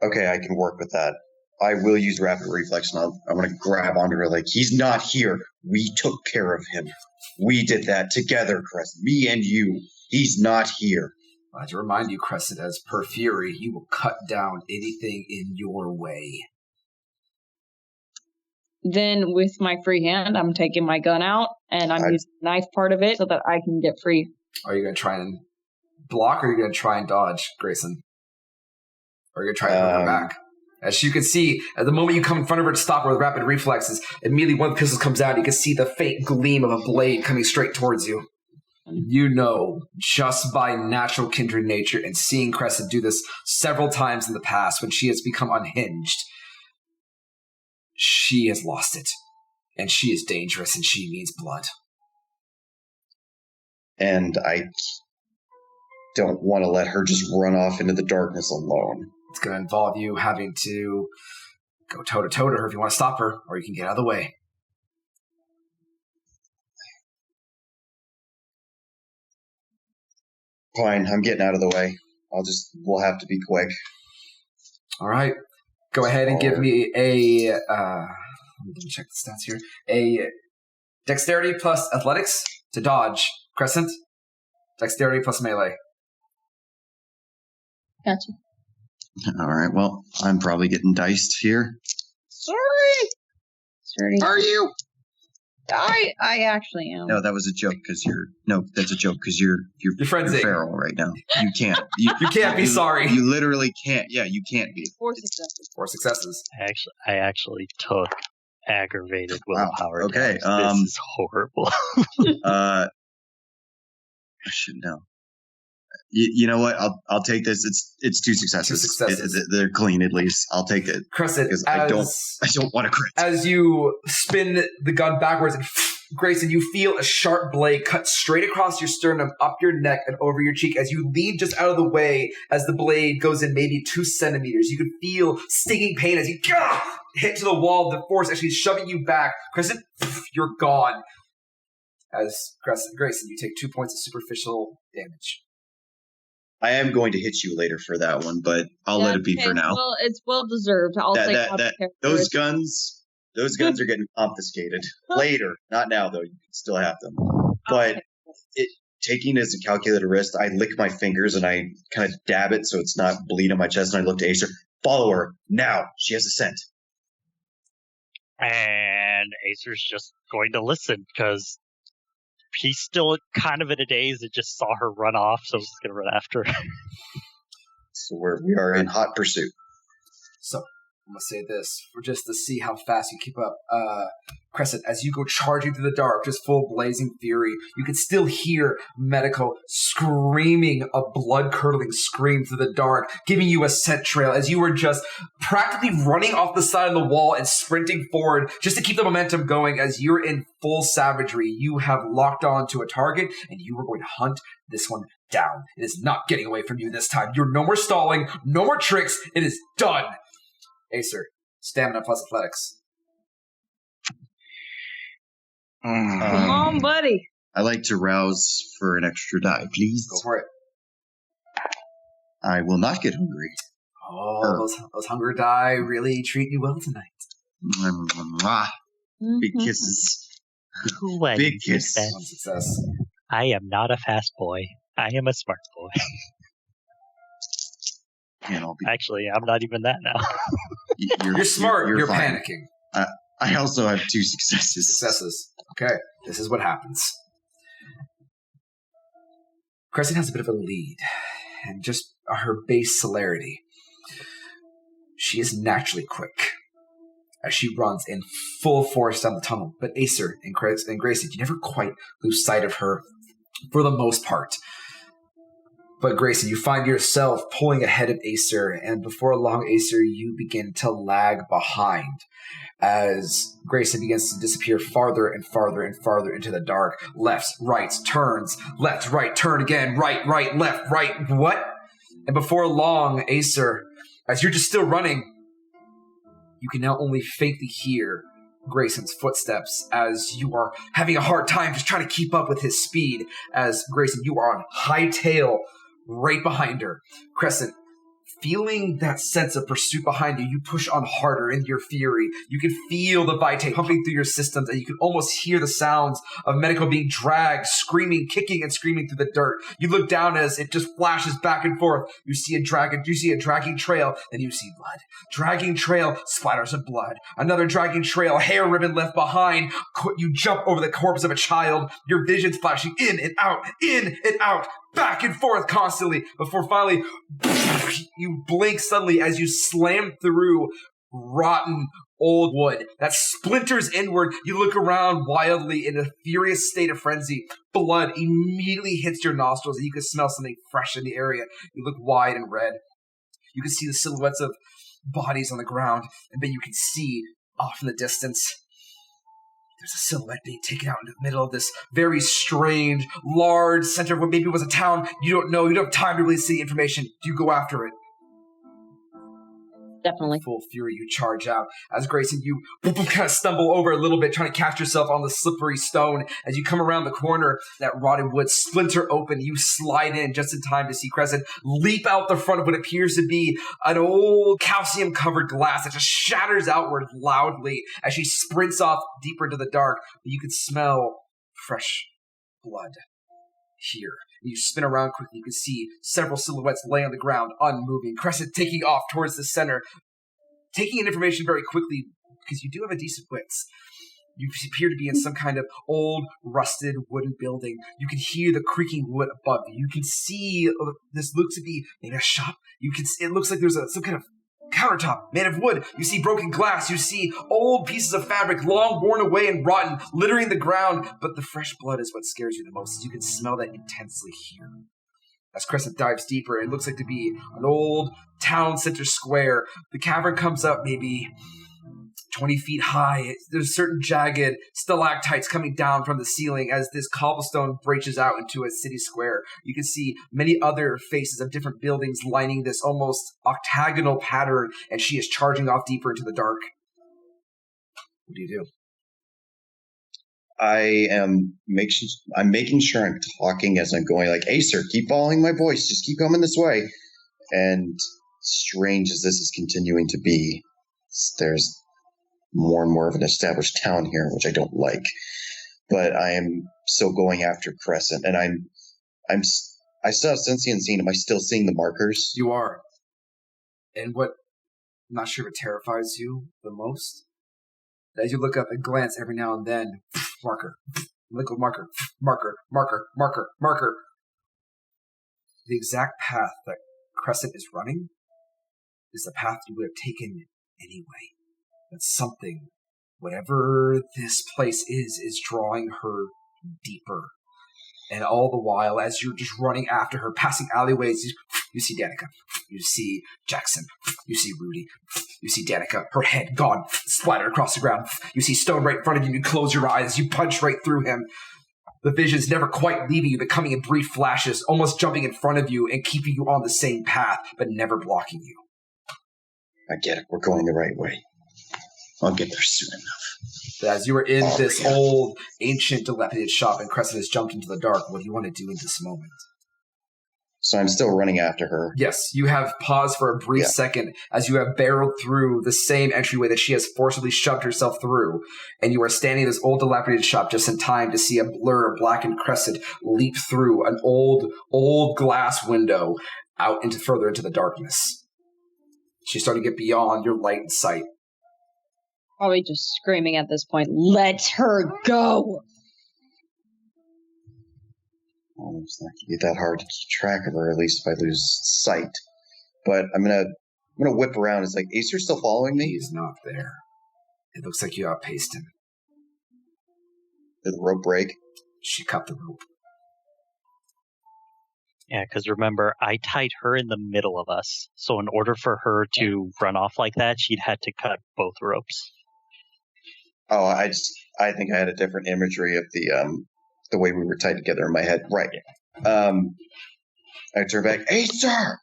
Okay, I can work with that. I will use rapid reflex, and I'm going to grab onto her like, he's not here. We took care of him. We did that together, Crescent. Me and you. He's not here. I have to remind you, Crescent, as per Fury, you will cut down anything in your way. Then, with my free hand, I'm taking my gun out, and I'm using the knife part of it so that I can get free. Are you going to try and block, or are you going to try and dodge, Grayson? Or are you going to try and bring her back? As you can see, at the moment you come in front of her to stop her with rapid reflexes, immediately one of the pistols comes out. You can see the faint gleam of a blade coming straight towards you. You know, just by natural kindred nature and seeing Crescent do this several times in the past when she has become unhinged, she has lost it. And she is dangerous and she needs blood. And I don't want to let her just run off into the darkness alone. It's going to involve you having to go toe-to-toe to her if you want to stop her, or you can get out of the way. Fine, I'm getting out of the way. We'll have to be quick. All right. Go ahead and give me a, let me check the stats here. A dexterity plus athletics to dodge. Crescent. Dexterity plus melee. Gotcha. All right, well, I'm probably getting diced here. Sorry. Are you? I actually am. No, that was a joke because that's a joke because you're feral right now. You can't. You can't be sorry. You literally can't. Yeah, you can't be. 4 successes. 4 successes. I actually took aggravated willpower. Okay. This is horrible. I should know. You know what? I'll take this. It's 2 successes. 2 successes. They're clean at least. I'll take it. Crescent, because I don't want to crit. As you spin the gun backwards, and Grayson, you feel a sharp blade cut straight across your sternum, up your neck, and over your cheek. As you lean just out of the way, as the blade goes in maybe 2 centimeters, you can feel stinging pain as you hit to the wall. The force actually shoving you back. Crescent, you're gone. As Grayson, you take 2 points of superficial damage. I am going to hit you later for that one, but I'll let it be for now. Well, it's well deserved. Those guns are getting confiscated later. Not now, though. You can still have them. But taking it as a calculated risk, I lick my fingers and I kind of dab it so it's not bleed on my chest. And I look to Acer. Follow her now. She has a scent. And Acer's just going to listen because he's still kind of in a daze and just saw her run off, so he's going to run after her. So we are in hot pursuit. So, I'm going to say this, just to see how fast you keep up. Crescent, as you go charging through the dark, just full blazing fury, you can still hear Medical screaming a blood-curdling scream through the dark, giving you a scent trail as you were just practically running off the side of the wall and sprinting forward just to keep the momentum going as you're in full savagery. You have locked on to a target, and you are going to hunt this one down. It is not getting away from you this time. You're no more stalling, no more tricks. It is done. Acer, stamina plus athletics. Come on, buddy. I like to rouse for an extra die, please. Go for it. I will not get hungry. Oh, those hunger die really treat you well tonight. Big kisses. When Big you kiss. said, One success. I am not a fast boy. I am a smart boy. And I'll be, Actually, I'm not even that now. You're smart. You're fine. panicking. I also have 2 successes. Successes. Okay, this is what happens. Crescent has a bit of a lead, and just her base celerity. She is naturally quick as she runs in full force down the tunnel. But Acer and Grayson, you never quite lose sight of her for the most part. But Grayson, you find yourself pulling ahead of Acer, and before long, Acer, you begin to lag behind as Grayson begins to disappear farther and farther and farther into the dark. Lefts, rights, turns, left, right, turn again, right, left, right, what? And before long, Acer, as you're just still running, you can now only faintly hear Grayson's footsteps as you are having a hard time just trying to keep up with his speed. As Grayson, you are on high tail right behind her. Crescent, feeling that sense of pursuit behind you, you push on harder in your fury. You can feel the vitae pumping through your systems, and you can almost hear the sounds of Medical being dragged, screaming, kicking, and screaming through the dirt. You look down as it just flashes back and forth. You see a dragging trail, and you see blood. Dragging trail, splatters of blood. Another dragging trail, hair ribbon left behind. You jump over the corpse of a child. Your vision's flashing in and out, back and forth constantly, before finally you blink suddenly as you slam through rotten old wood that splinters inward. You look around wildly in a furious state of frenzy. Blood immediately hits your nostrils, and you can smell something fresh in the area. You look wide and red. You can see the silhouettes of bodies on the ground, but you can see off in the distance there's a silhouette being taken out into the middle of this very strange, large center of what maybe was a town. You don't know. You don't have time to really see information. Do you go after it? Definitely. Full fury, you charge out. As Grayson, you kind of stumble over a little bit, trying to catch yourself on the slippery stone. As you come around the corner, that rotted wood splinter open. You slide in just in time to see Crescent leap out the front of what appears to be an old calcium-covered glass that just shatters outward loudly as she sprints off deeper into the dark. But you can smell fresh blood here. You spin around quickly. You can see several silhouettes lay on the ground, unmoving. Crescent taking off towards the center, taking in information very quickly because you do have a decent wits. You appear to be in some kind of old, rusted wooden building. You can hear the creaking wood above you. You can see this looks to be maybe a shop. It looks like there's some kind of countertop made of wood. You see broken glass. You see old pieces of fabric long worn away and rotten, littering the ground. But the fresh blood is what scares you the most, as you can smell that intensely here. As Crescent dives deeper, it looks like to be an old town center square. The cavern comes up maybe 20 feet high. There's certain jagged stalactites coming down from the ceiling as this cobblestone breaches out into a city square. You can see many other faces of different buildings lining this almost octagonal pattern, and she is charging off deeper into the dark. What do you do? I'm making sure I'm talking as I'm going, like, Acer, keep following my voice, just keep coming this way. And strange as this is continuing to be, there's more and more of an established town here, which I don't like. But I am still going after Crescent, and I still have sentient seeing. Am I still seeing the markers? You are. And what, I'm not sure what terrifies you the most, as you look up and glance every now and then, marker, liquid marker, marker. The exact path that Crescent is running is the path you would have taken anyway. That something, whatever this place is drawing her deeper. And all the while, as you're just running after her, passing alleyways, you see Danica, you see Jackson, you see Rudy, you see Danica, her head gone, splattered across the ground. You see Stone right in front of you, you close your eyes, you punch right through him. The vision's never quite leaving you, but coming in brief flashes, almost jumping in front of you and keeping you on the same path, but never blocking you. I get it. We're going the right way. I'll get there soon enough. But as you were in this old, ancient, dilapidated shop and Crescent has jumped into the dark, what do you want to do in this moment? So I'm still running after her. Yes, you have paused for a brief second as you have barreled through the same entryway that she has forcibly shoved herself through, and you are standing in this old, dilapidated shop just in time to see a blur of blackened Crescent leap through an old glass window out into further into the darkness. She's starting to get beyond your light and sight. Probably just screaming at this point, let her go! Well, it's not going to be that hard to keep track of her, at least if I lose sight. But I'm gonna whip around. It's like, Acer still following me? He's not there. It looks like you outpaced him. Did the rope break? She cut the rope. Yeah, because remember, I tied her in the middle of us. So in order for her to run off like that, she'd had to cut both ropes. Oh, I think I had a different imagery of the way we were tied together in my head. Right. I turn back, Acer!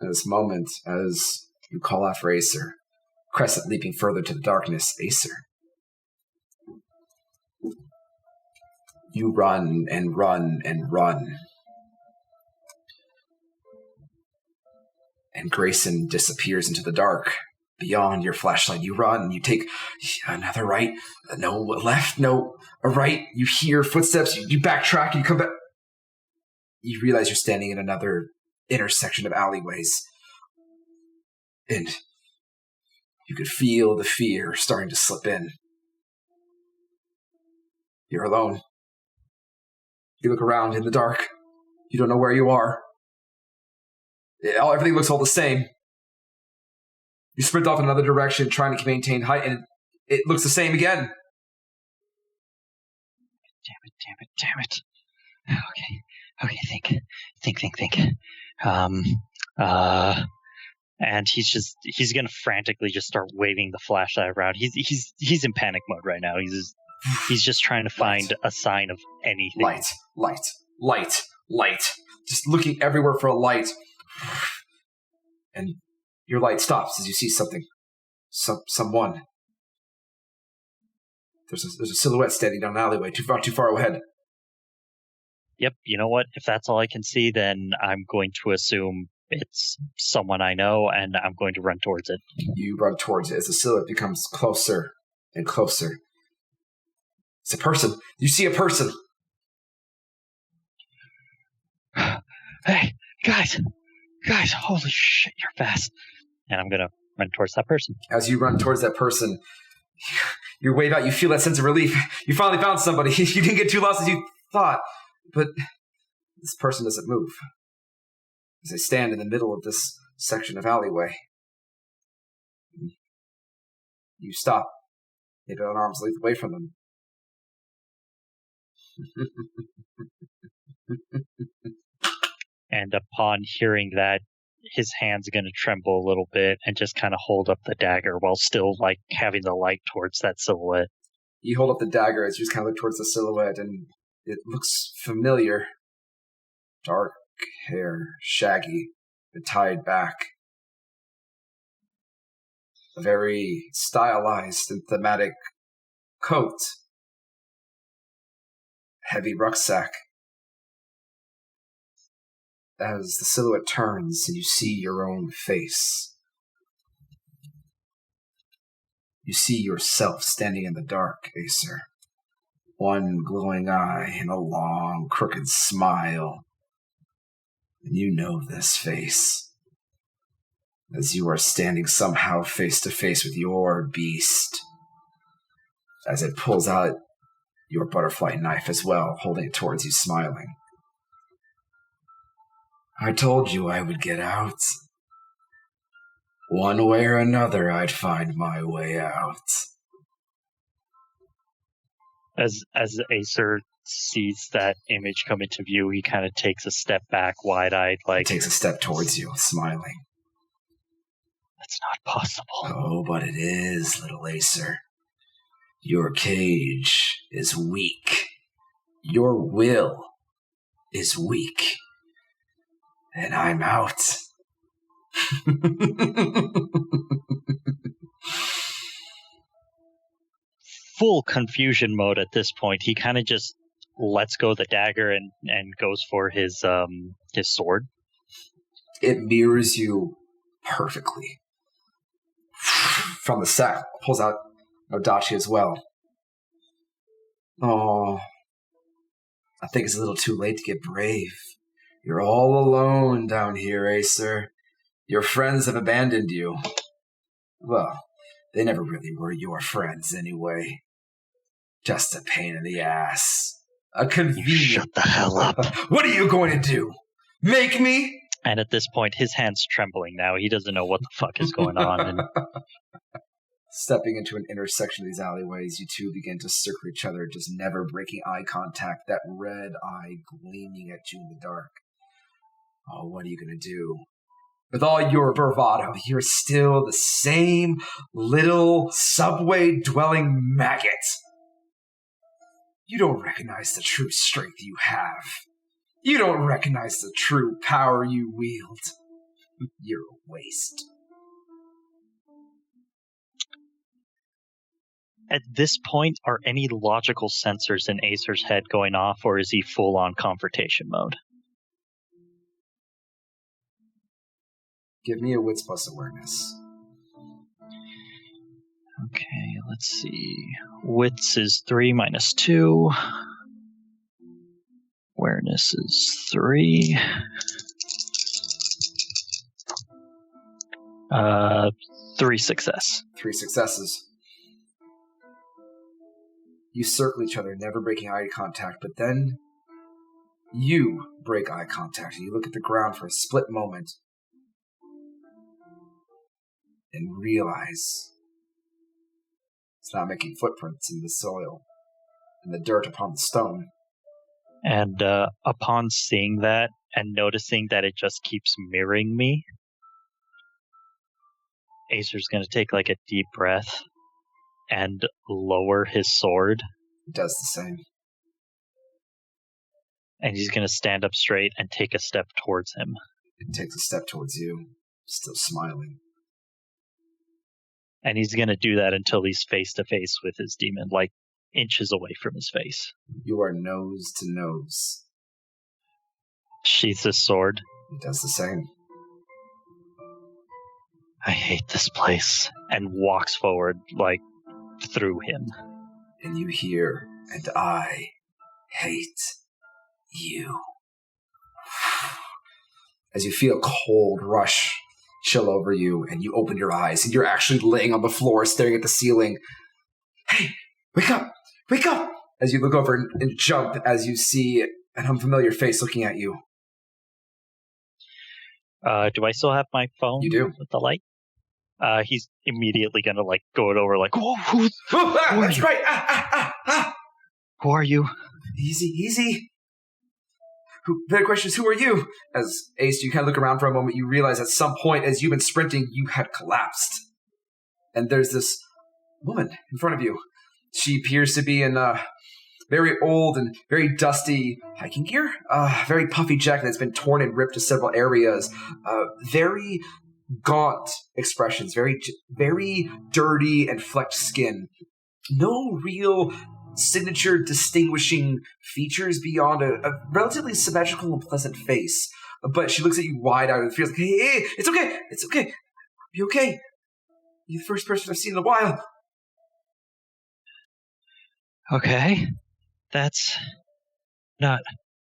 At this moment, as you call out for Acer, Crescent leaping further to the darkness, Acer. You run and run and run. And Grayson disappears into the dark. Beyond your flashlight, you run, you take another right, no left, no a right, you hear footsteps, you backtrack, you come back. You realize you're standing in another intersection of alleyways. And you could feel the fear starting to slip in. You're alone. You look around in the dark. You don't know where you are. Everything looks all the same. You sprint off in another direction, trying to maintain height, and it looks the same again. Damn it. Okay, think. And he's gonna frantically just start waving the flashlight around. He's in panic mode right now. He's just trying to find a sign of anything. Light. Just looking everywhere for a light. And your light stops as you see something. Someone. There's a silhouette standing down an alleyway, too far ahead. Yep, you know what? If that's all I can see, then I'm going to assume it's someone I know, and I'm going to run towards it. You run towards it as the silhouette becomes closer and closer. It's a person. You see a person. Hey, guys, holy shit, you're fast. And I'm going to run towards that person. As you run towards that person, you wave out, you feel that sense of relief. You finally found somebody. You didn't get too lost as you thought. But this person doesn't move. As they stand in the middle of this section of alleyway. You stop, maybe an arm's length away from them. And upon hearing that, his hand's going to tremble a little bit and just kind of hold up the dagger while still like having the light towards that silhouette. You hold up the dagger as you just kind of look towards the silhouette, and it looks familiar. Dark hair, shaggy, but tied back. A very stylized and thematic coat. Heavy rucksack. As the silhouette turns and you see your own face. You see yourself standing in the dark, Acer. One glowing eye and a long, crooked smile. And you know this face. As you are standing somehow face to face with your beast. As it pulls out your butterfly knife as well, holding it towards you, smiling. I told you I would get out. One way or another, I'd find my way out. As Acer sees that image come into view, he kind of takes a step back, wide-eyed, like... He takes a step towards you, smiling. That's not possible. Oh, but it is, little Acer. Your cage is weak. Your will is weak. And I'm out. Full confusion mode at this point. He kind of just lets go the dagger and goes for his sword. It mirrors you perfectly. From the sack, pulls out Nodachi as well. Oh, I think it's a little too late to get brave. You're all alone down here, Acer. Your friends have abandoned you. Well, they never really were your friends anyway. Just a pain in the ass. A convenient... You shut the hell up. What are you going to do? Make me? And at this point, his hand's trembling now. He doesn't know what the fuck is going on. And... Stepping into an intersection of these alleyways, you two begin to circle each other, just never breaking eye contact, that red eye gleaming at you in the dark. Oh, what are you going to do? With all your bravado, you're still the same little subway-dwelling maggot. You don't recognize the true strength you have. You don't recognize the true power you wield. You're a waste. At this point, are any logical sensors in Acer's head going off, or is he full-on confrontation mode? Give me a wits plus awareness. Okay, let's see. Wits is 3 minus 2. Awareness is 3. 3 success. 3 successes. You circle each other, never breaking eye contact, but then you break eye contact, and you look at the ground for a split moment and realize it's not making footprints in the soil, in the dirt upon the stone. And upon seeing that and noticing that it just keeps mirroring me, Acer's going to take like a deep breath and lower his sword. He does the same. And he's going to stand up straight and take a step towards him. He takes a step towards you, still smiling. And he's going to do that until he's face to face with his demon, like inches away from his face. You are nose to nose. Sheaths his sword. He does the same. I hate this place. And walks forward, like, through him. And you hear, and I hate you. As you feel cold rush, chill over you, and you open your eyes, and you're actually laying on the floor, staring at the ceiling. Hey, wake up! Wake up! As you look over and jump, as you see an unfamiliar face looking at you. Do I still have my phone? You do. With the light? He's immediately gonna like go it over like, whoa, who that's right! Who are you? Easy. Better question is, who are you? As Ace, you kind of look around for a moment, you realize at some point as you've been sprinting, you had collapsed. And there's this woman in front of you. She appears to be in very old and very dusty hiking gear. Very puffy jacket that's been torn and ripped to several areas. Very gaunt expressions. Very, very dirty and flecked skin. No real signature distinguishing features beyond a relatively symmetrical and pleasant face. But she looks at you wide-eyed and feels like, hey, it's okay. You okay? You're the first person I've seen in a while. Okay. That's not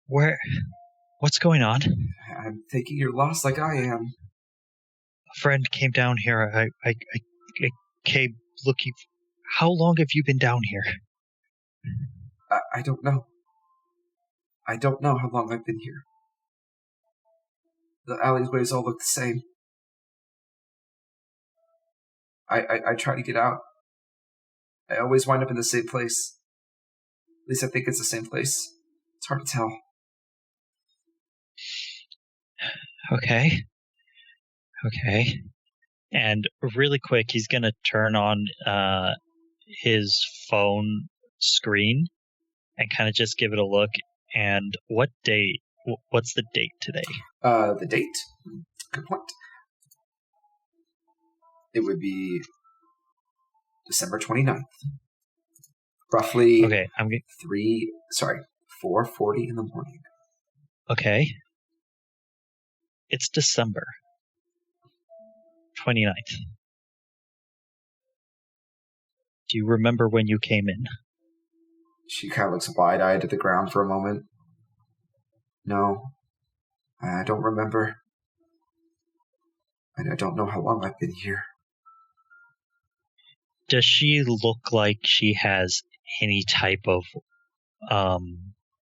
where. What's going on? I'm thinking you're lost like I am. A friend came down here. I came looking. How long have you been down here? I don't know. I don't know how long I've been here. The alleyways all look the same. I try to get out. I always wind up in the same place. At least I think it's the same place. It's hard to tell. Okay. And really quick, he's going to turn on his phone screen and kind of just give it a look. And what's the date today? The date? Good point. It would be December 29th. Roughly 4:40 in the morning. Okay. It's December 29th. Do you remember when you came in? She kind of looks wide-eyed at the ground for a moment. No, I don't remember. And I don't know how long I've been here. Does she look like she has any type of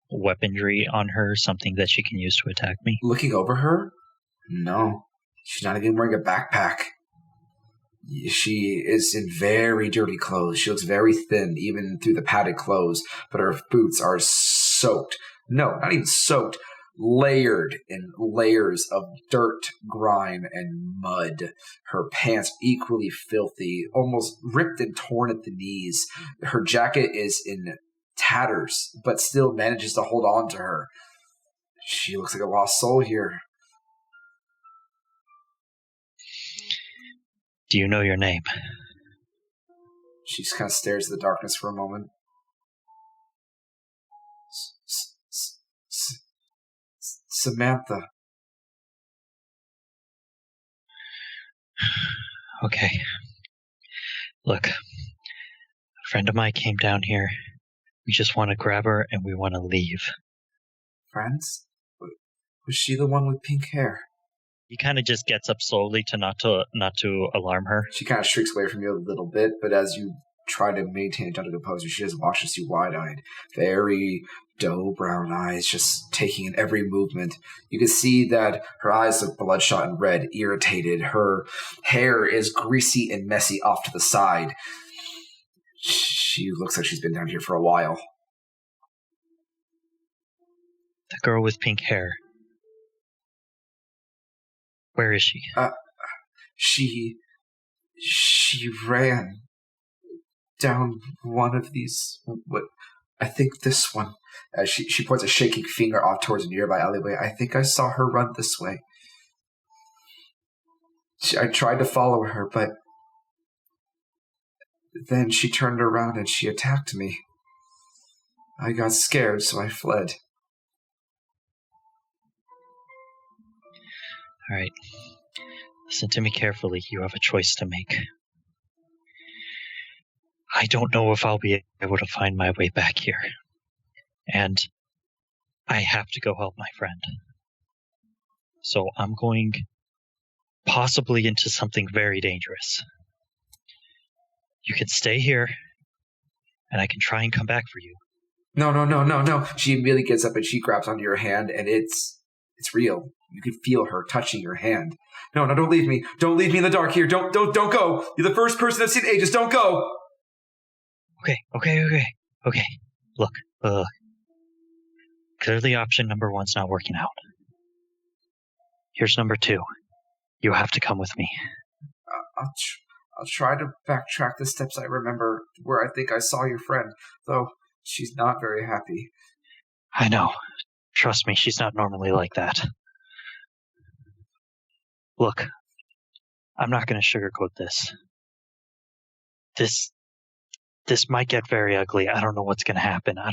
weaponry on her, something that she can use to attack me? Looking over her? No. She's not even wearing a backpack. She is in very dirty clothes. She looks very thin, even through the padded clothes, but her boots are soaked. No, not even soaked. Layered in layers of dirt, grime, and mud. Her pants equally filthy, almost ripped and torn at the knees. Her jacket is in tatters, but still manages to hold on to her. She looks like a lost soul here. Do you know your name? She just kind of stares at the darkness for a moment. Samantha. Okay. Look, a friend of mine came down here. We just want to grab her and we want to leave. Friends? Was she the one with pink hair? He kind of just gets up slowly to not to alarm her. She kind of shrieks away from you a little bit, but as you try to maintain a gentle composure, she just watches you wide-eyed. Very doe brown eyes, just taking in every movement. You can see that her eyes look bloodshot and red, irritated. Her hair is greasy and messy off to the side. She looks like she's been down here for a while. The girl with pink hair. Where is she? She ran down one of these. I think this one. As she points a shaking finger off towards a nearby alleyway. I think I saw her run this way. I tried to follow her, but then she turned around and she attacked me. I got scared, so I fled. All right. Listen to me carefully. You have a choice to make. I don't know if I'll be able to find my way back here. And I have to go help my friend. So I'm going possibly into something very dangerous. You can stay here, and I can try and come back for you. No. She immediately gets up and she grabs onto your hand, and it's real. You can feel her touching your hand. No, don't leave me. Don't leave me in the dark here. Don't go. You're the first person I've seen in ages. Don't go. Okay. Look. Clearly option number 1's not working out. Here's number 2. You have to come with me. I'll try to backtrack the steps I remember where I think I saw your friend, though she's not very happy. I know. Trust me, she's not normally like that. Look, I'm not going to sugarcoat this. This might get very ugly. I don't know what's going to happen. I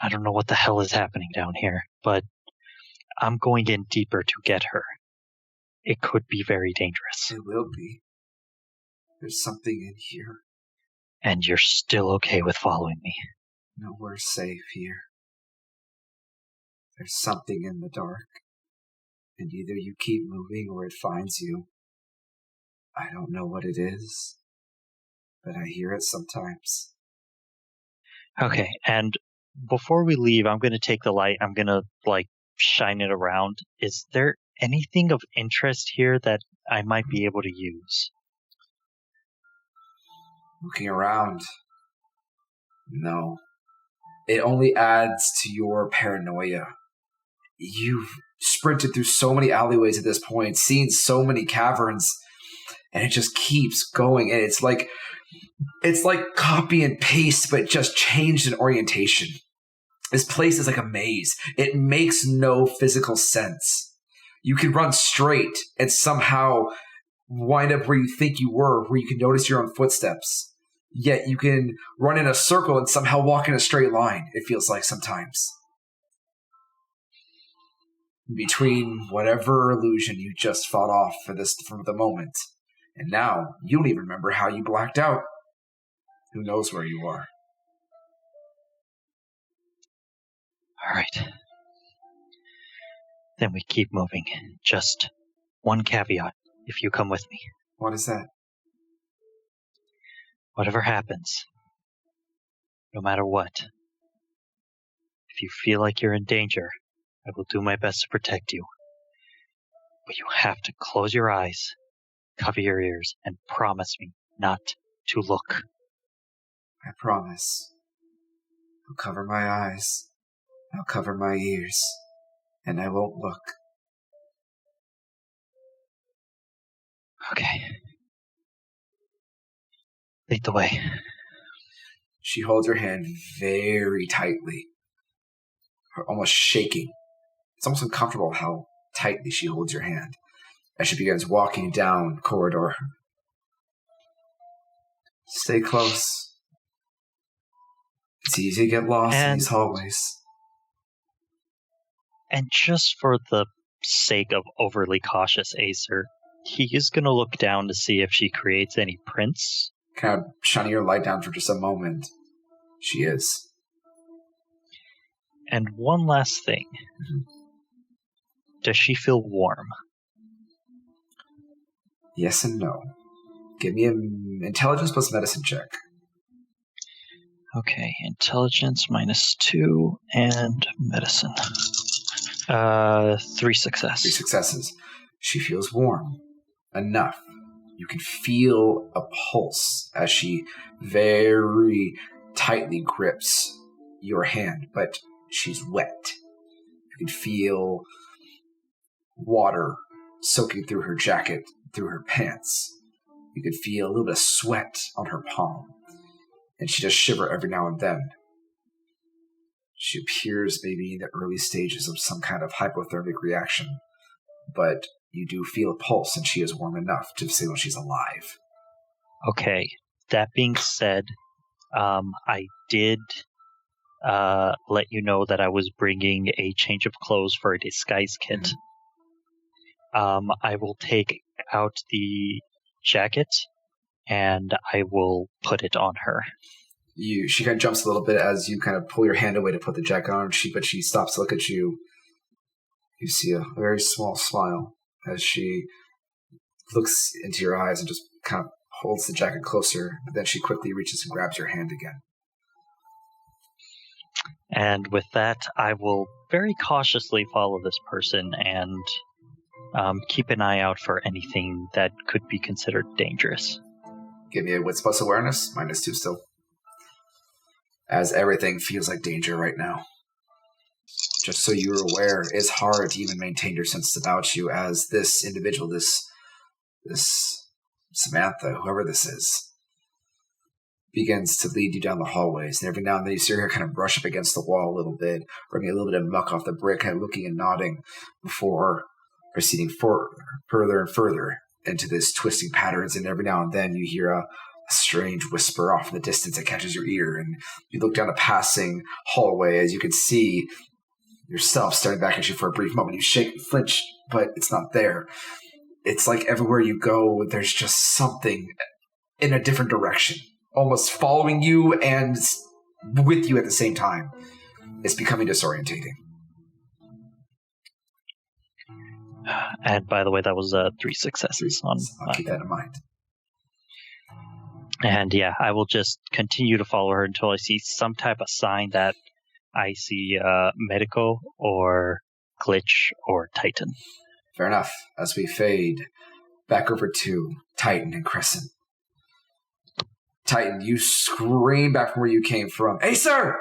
don't know what the hell is happening down here, but I'm going in deeper to get her. It could be very dangerous. It will be. There's something in here. And you're still okay with following me? No, we're safe here. There's something in the dark. And either you keep moving or it finds you. I don't know what it is, but I hear it sometimes. Okay, and before we leave, I'm going to take the light. I'm going to, shine it around. Is there anything of interest here that I might be able to use? Looking around, no. It only adds to your paranoia. You've sprinted through so many alleyways at this point, seen so many caverns, and it just keeps going. And it's like copy and paste, but just changed in orientation. This place is like a maze. It makes no physical sense. You can run straight and somehow wind up where you think you were, where you can notice your own footsteps. Yet you can run in a circle and somehow walk in a straight line, it feels like sometimes. Between whatever illusion you just fought off for the moment, and now you don't even remember how you blacked out. Who knows where you are? All right. Then we keep moving. Just one caveat, if you come with me. What is that? Whatever happens, no matter what, if you feel like you're in danger, I will do my best to protect you. But you have to close your eyes, cover your ears, and promise me not to look. I promise. I'll cover my eyes. I'll cover my ears. And I won't look. Okay. Lead the way. She holds her hand very tightly, almost shaking. It's almost uncomfortable how tightly she holds your hand as she begins walking down the corridor. Stay close. It's easy to get lost in these hallways. And just for the sake of overly cautious Acer, he is going to look down to see if she creates any prints. Kind of shining your light down for just a moment. She is. And one last thing. Mm-hmm. Does she feel warm? Yes and no. Give me an intelligence plus medicine check. Okay, intelligence -2 and medicine. 3 successes. 3 successes. She feels warm. Enough. You can feel a pulse as she very tightly grips your hand, but she's wet. You can feel water soaking through her jacket, through her pants. You can feel a little bit of sweat on her palm, and she does shiver every now and then. She appears maybe in the early stages of some kind of hypothermic reaction, but you do feel a pulse, and she is warm enough to signal she's alive. Okay, that being said, I did let you know that I was bringing a change of clothes for a disguise kit. Mm-hmm. I will take out the jacket, and I will put it on her. She kind of jumps a little bit as you kind of pull your hand away to put the jacket on, but she stops to look at you. You see a very small smile as she looks into your eyes and just kind of holds the jacket closer. But then she quickly reaches and grabs your hand again. And with that, I will very cautiously follow this person and keep an eye out for anything that could be considered dangerous. Give me a wits plus awareness, -2 still. As everything feels like danger right now. Just so you're aware, it's hard to even maintain your senses about you as this individual, this Samantha, whoever this is, begins to lead you down the hallways. And every now and then you see her kind of brush up against the wall a little bit, rubbing a little bit of muck off the brick, kind of looking and nodding before proceeding further and further into this twisting patterns. And every now and then you hear a strange whisper off in the distance that catches your ear. And you look down a passing hallway as you can see yourself staring back at you for a brief moment. You shake and flinch, but it's not there. It's like everywhere you go, there's just something in a different direction, almost following you and with you at the same time. It's becoming disorientating. And by the way, that was 3 successes. I'll keep that in mind. And yeah, I will just continue to follow her until I see some type of sign that I see Medico or Glitch or Titan. Fair enough. As we fade back over to Titan and Crescent. Titan, you scream back from where you came from. Acer!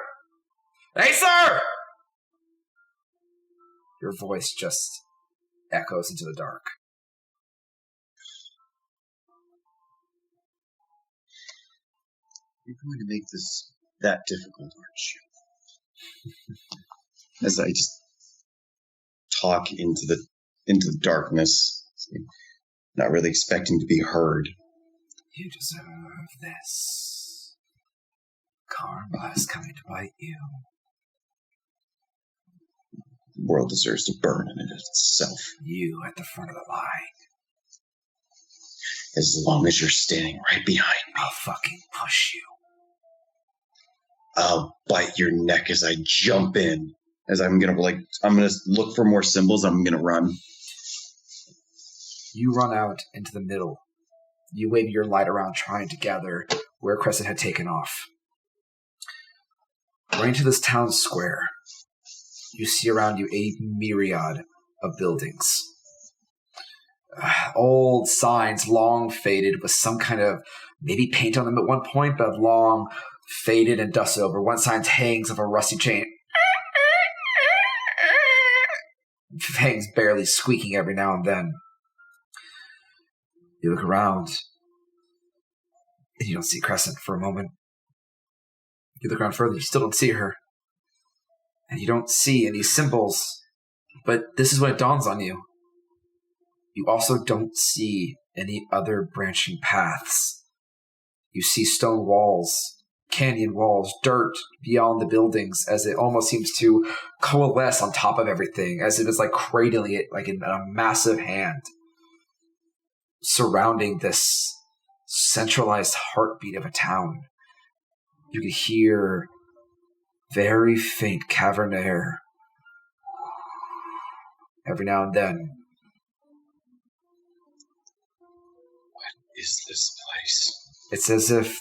Acer! Your voice just echoes into the dark. You're going to make this that difficult, aren't you? As I just talk into the darkness, not really expecting to be heard. You deserve this. Karma is coming to bite you. The world deserves to burn in it itself. You at the front of the line. As long as you're standing right behind me. I'll fucking push you. I'll bite your neck as I jump in. As I'm gonna look for more symbols. I'm gonna run. You run out into the middle. You wave your light around, trying to gather where Crescent had taken off. Right into this town square. You see around you a myriad of buildings. Old signs, long faded, with some kind of maybe paint on them at one point, but long faded and dusted over. One sign hangs of a rusty chain. Hangs barely squeaking every now and then. You look around, and you don't see Crescent for a moment. You look around further, you still don't see her. And you don't see any symbols, but this is when it dawns on you. You also don't see any other branching paths. You see stone walls, canyon walls, dirt beyond the buildings, as it almost seems to coalesce on top of everything, as if it's like cradling it like in a massive hand, surrounding this centralized heartbeat of a town. You can hear very faint cavern air every now and then. What is this place? It's as if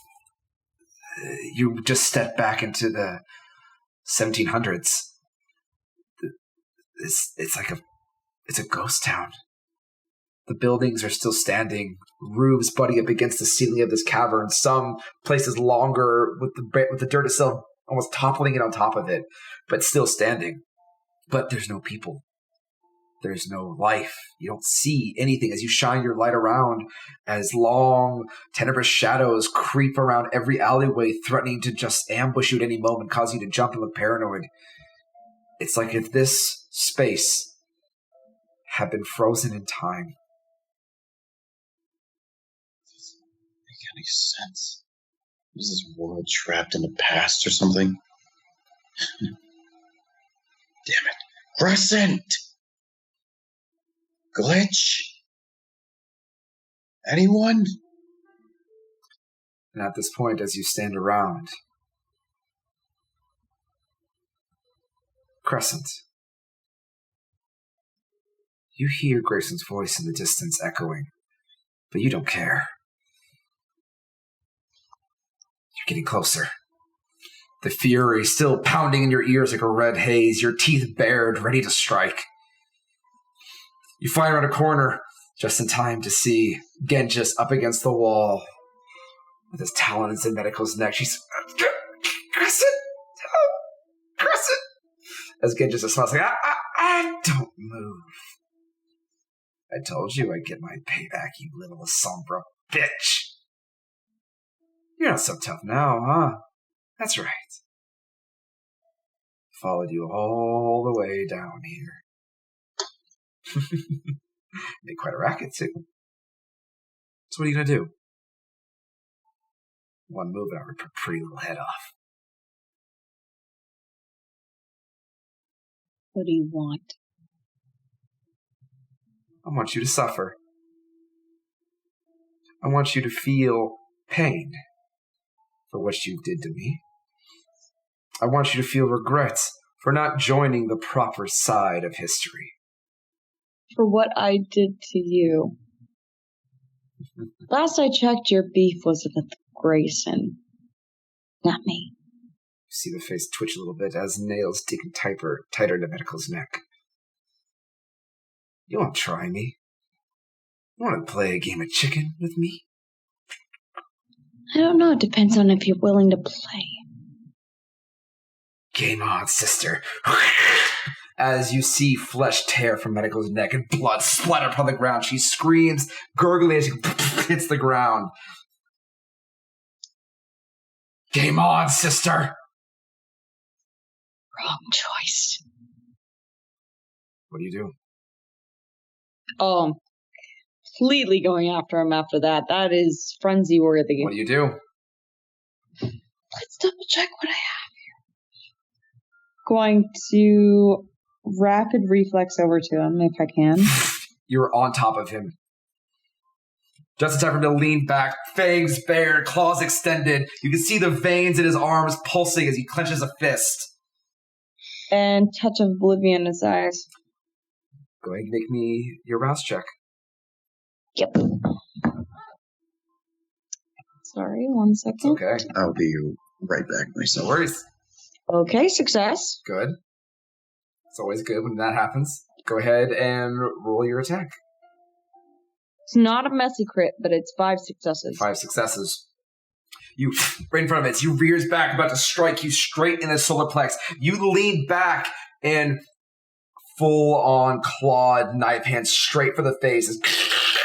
you just stepped back into the 1700s. It's a ghost town. The buildings are still standing, roofs butting up against the ceiling of this cavern. Some places longer, with the dirt itself almost toppling it on top of it, but still standing. But there's no people. There's no life. You don't see anything as you shine your light around, as long, tenebrous shadows creep around every alleyway, threatening to just ambush you at any moment, cause you to jump and look paranoid. It's like if this space had been frozen in time. It doesn't make any sense. Is this world trapped in the past or something? Damn it. Crescent! Glitch? Anyone? And at this point, as you stand around, Crescent, you hear Grayson's voice in the distance echoing, but you don't care. You're getting closer. The fury still pounding in your ears like a red haze, your teeth bared, ready to strike. You fly around a corner just in time to see Genjis up against the wall with his talons in Medico's neck. She's, Crescent! Oh, Crescent! As Genjis smiles like, I don't move. I told you I'd get my payback, you little Sombra bitch. You're not so tough now, huh? That's right. Followed you all the way down here. Made quite a racket, too. So what are you going to do? One move and I'll rip her pretty little head off. What do you want? I want you to suffer. I want you to feel pain for what you did to me. I want you to feel regret for not joining the proper side of history. For what I did to you. Last I checked, your beef was with Grayson, not me. You see the face twitch a little bit as nails dig tighter into Medical's neck. You want to try me? You want to play a game of chicken with me? I don't know. It depends on if you're willing to play. Game on, sister. As you see flesh tear from Medico's neck and blood splatter upon the ground, she screams, gurgling as she hits the ground. Game on, sister! Wrong choice. What do you do? Completely going after him after that. That is frenzy worthy. What do you do? Let's double check what I have here. Going to rapid reflex over to him if I can. You're on top of him. Just in time for him to lean back, fangs bared, claws extended. You can see the veins in his arms pulsing as he clenches a fist. And touch of oblivion in his eyes. Go ahead and make me your rouse check. Yep. Sorry, 1 second. Okay. I'll be right back myself. No worries. Okay, success. Good. It's always good when that happens. Go ahead and roll your attack. It's not a messy crit, but it's 5 successes. 5 successes. You, right in front of it, you rears back, about to strike you straight in the solar plex. You lean back and full-on clawed knife hand straight for the face.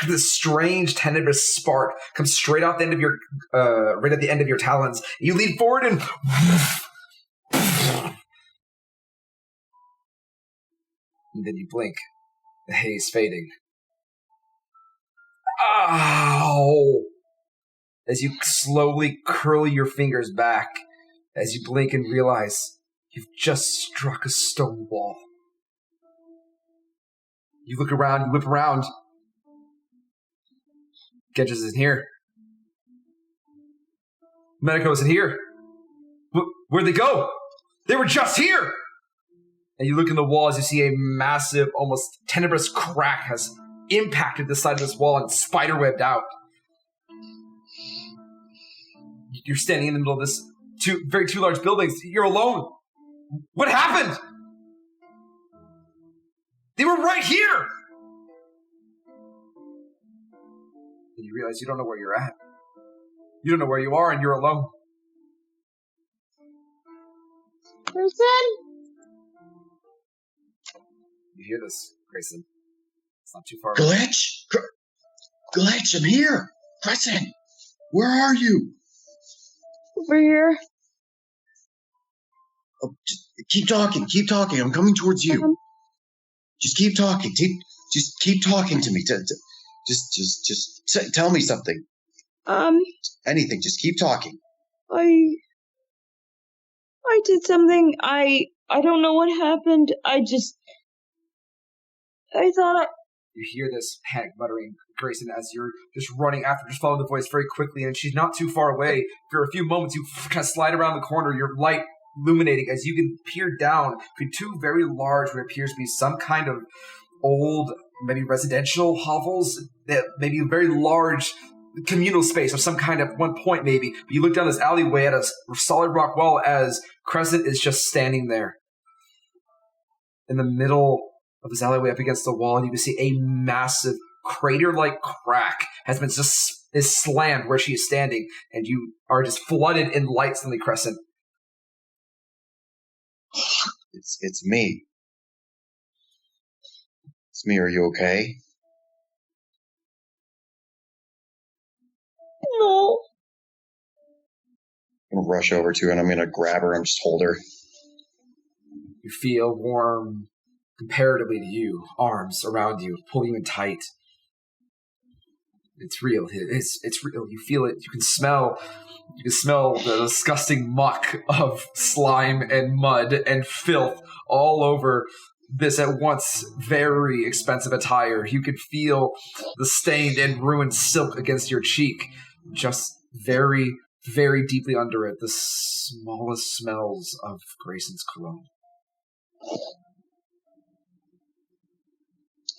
This strange tenebrous spark comes straight off the end of your, right at the end of your talons. You lean forward and then you blink. The haze fading. Ow! As you slowly curl your fingers back, as you blink and realize you've just struck a stone wall. You look around, you whip around. Gedges isn't here. Medico isn't here. Where'd they go? They were just here! And you look in the wall as you see a massive, almost tenebrous crack has impacted the side of this wall and spiderwebbed out. You're standing in the middle of this two large buildings. You're alone. What happened? They were right here! And you realize you don't know where you're at. You don't know where you are, and you're alone. Person? You hear this, Grayson. It's not too far away. Glitch, I'm here! Crescent, where are you? Over here. Oh, just keep talking, I'm coming towards you. Just keep talking, just keep talking to me. Just tell me something. Anything, just keep talking. I did something. I don't know what happened. I thought You hear this panic muttering, Grayson, as you're just running after, just following the voice very quickly, and she's not too far away. For a few moments, you kind of slide around the corner, your light illuminating as you can peer down between two very large, what appears to be some kind of old, maybe residential hovels, that maybe a very large communal space of some kind at one point, maybe. But you look down this alleyway at a solid rock wall as Crescent is just standing there. In the middle of this alleyway up against the wall, and you can see a massive crater-like crack has been just is slammed where she is standing, and you are just flooded in light suddenly, Crescent. It's me. It's me, are you okay? no. I'm gonna rush over to her and I'm gonna grab her and just hold her. You feel warm, comparatively to you, arms around you, pulling you in tight. It's real. It's real. You feel it. You can smell the disgusting muck of slime and mud and filth all over this at once very expensive attire. You can feel the stained and ruined silk against your cheek, just very, very deeply under it, the smallest smells of Grayson's cologne.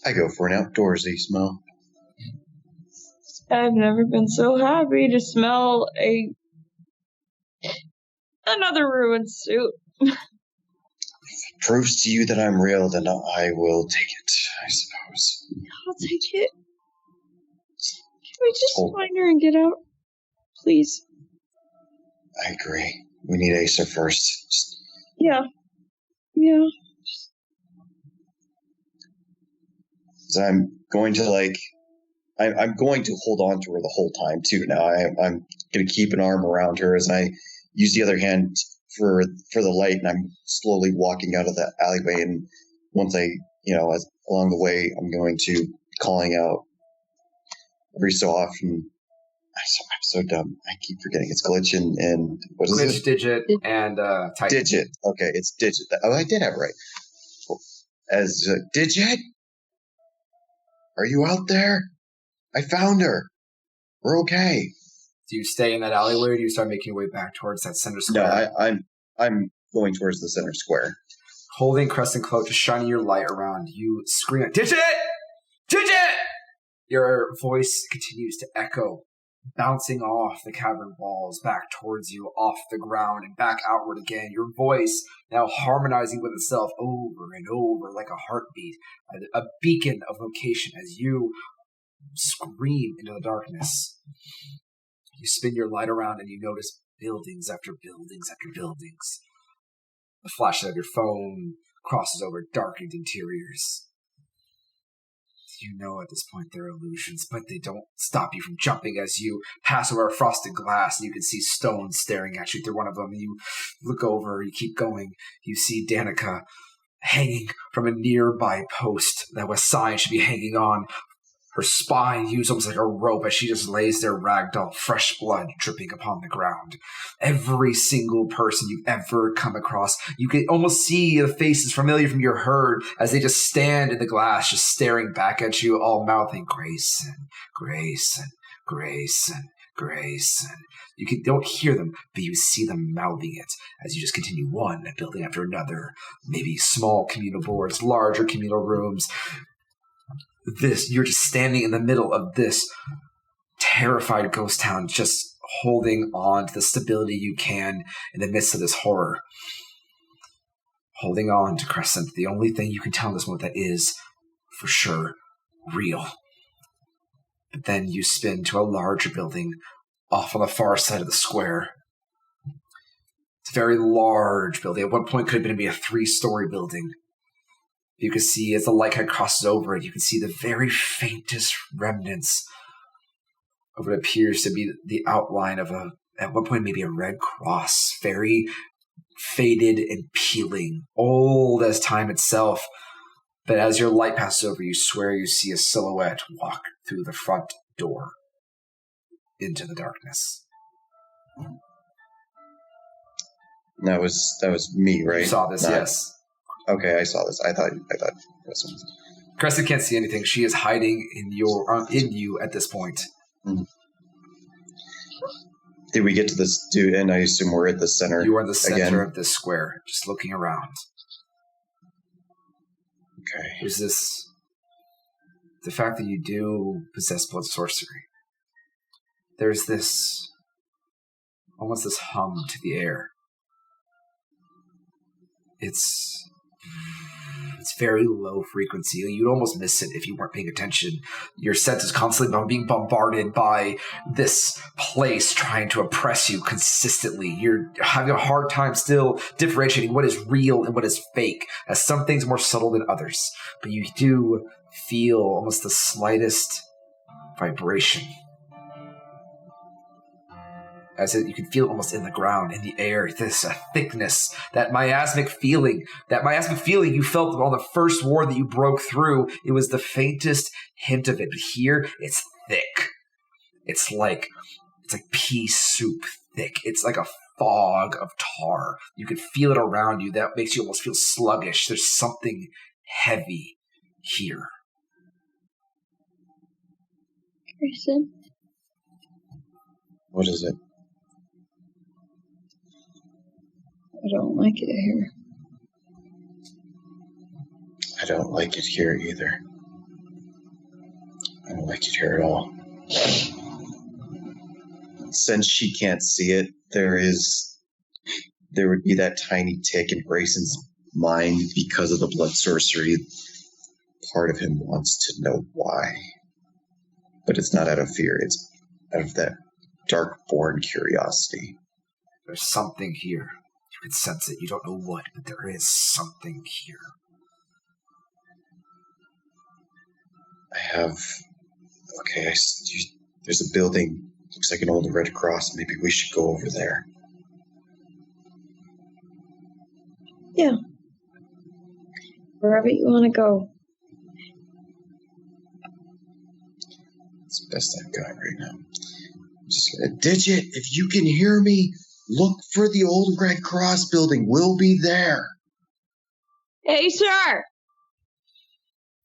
I go for an outdoorsy smell. I've never been so happy to smell another ruined suit. it proves to you that I'm real, then I will take it, I suppose. I'll take it. Can we just find her and get out? Please. I agree. We need Acer first. Yeah. So I'm going to I'm going to hold on to her the whole time too. Now I'm going to keep an arm around her as I use the other hand for the light, and I'm slowly walking out of the alleyway. And once along the way, I'm going to calling out every so often. I'm so dumb. I keep forgetting. It's glitch and what is glitch, it? digit, and type. Digit. Okay, it's digit. Oh, I did have it right. As digit, are you out there? I found her. We're okay. Do you stay in that alleyway, or do you start making your way back towards that center square? No, I'm going towards the center square. Holding crescent cloak, just shining your light around, you scream, "Digit! Digit!" Your voice continues to echo, bouncing off the cavern walls, back towards you, off the ground, and back outward again. Your voice now harmonizing with itself over and over like a heartbeat, a beacon of location as you scream into the darkness. You spin your light around and you notice buildings after buildings after buildings. The flashlight of your phone crosses over darkened interiors. You know at this point they're illusions, but they don't stop you from jumping as you pass over a frosted glass and you can see stones staring at you through one of them. You look over, you keep going. You see Danica hanging from a nearby post that was sign should be hanging on. Her spine used almost like a rope as she just lays there ragdoll, fresh blood dripping upon the ground. Every single person you've ever come across, you can almost see the faces familiar from your herd as they just stand in the glass, just staring back at you, all mouthing Grayson, Grayson, Grayson, Grayson. You don't hear them, but you see them mouthing it as you just continue one building after another. Maybe small communal boards, larger communal rooms. You're just standing in the middle of this terrified ghost town, just holding on to the stability you can in the midst of this horror. Holding on to Crescent, the only thing you can tell in this moment that is, for sure, real. But then you spin to a larger building off on the far side of the square. It's a very large building. At one point could have been maybe a 3-story building. You can see as the light kind of crosses over it, you can see the very faintest remnants of what appears to be the outline of at one point maybe a red cross, very faded and peeling, old as time itself. But as your light passes over, you swear you see a silhouette walk through the front door into the darkness. That was me, right? You saw this, yes. Okay, I saw this. I thought this was... Crescent can't see anything. She is hiding in you at this point. Mm-hmm. Did we get to this dude? And I assume we're at the center. You are the center again of this square, just looking around. Okay. There's the fact that you do possess blood sorcery. There's almost this hum to the air. It's very low frequency. You'd almost miss it if you weren't paying attention. Your sense is constantly being bombarded by this place trying to oppress you consistently. You're having a hard time still differentiating what is real and what is fake, as some things are more subtle than others. But you do feel almost the slightest vibration. You can feel it almost in the ground, in the air, this thickness, that miasmic feeling you felt on the first ward that you broke through. It was the faintest hint of it. But here, it's thick. It's like pea soup thick. It's like a fog of tar. You can feel it around you. That makes you almost feel sluggish. There's something heavy here. Grayson? What is it? I don't like it here. I don't like it here either. I don't like it here at all. Since she can't see it, there would be that tiny tick in Grayson's mind because of the blood sorcery. Part of him wants to know why. But it's not out of fear, it's out of that dark-born curiosity. There's something here. You can sense it. You don't know what, but there is something here. There's a building. Looks like an old Red Cross. Maybe we should go over there. Yeah. Wherever you want to go. It's the best I've got right now. I'm just gonna Digit, if you can hear me, look for the old Red Cross building. We'll be there. Hey, sir!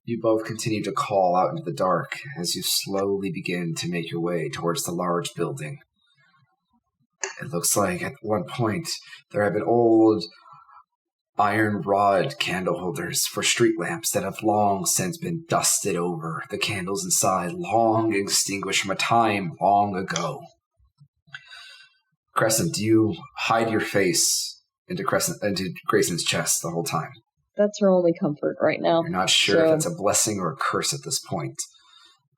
You both continue to call out into the dark as you slowly begin to make your way towards the large building. It looks like at one point there have been old iron rod candle holders for street lamps that have long since been dusted over, the candles inside long extinguished from a time long ago. Crescent, do you hide your face into Grayson's chest the whole time? That's her only comfort right now. You're not sure if it's a blessing or a curse at this point.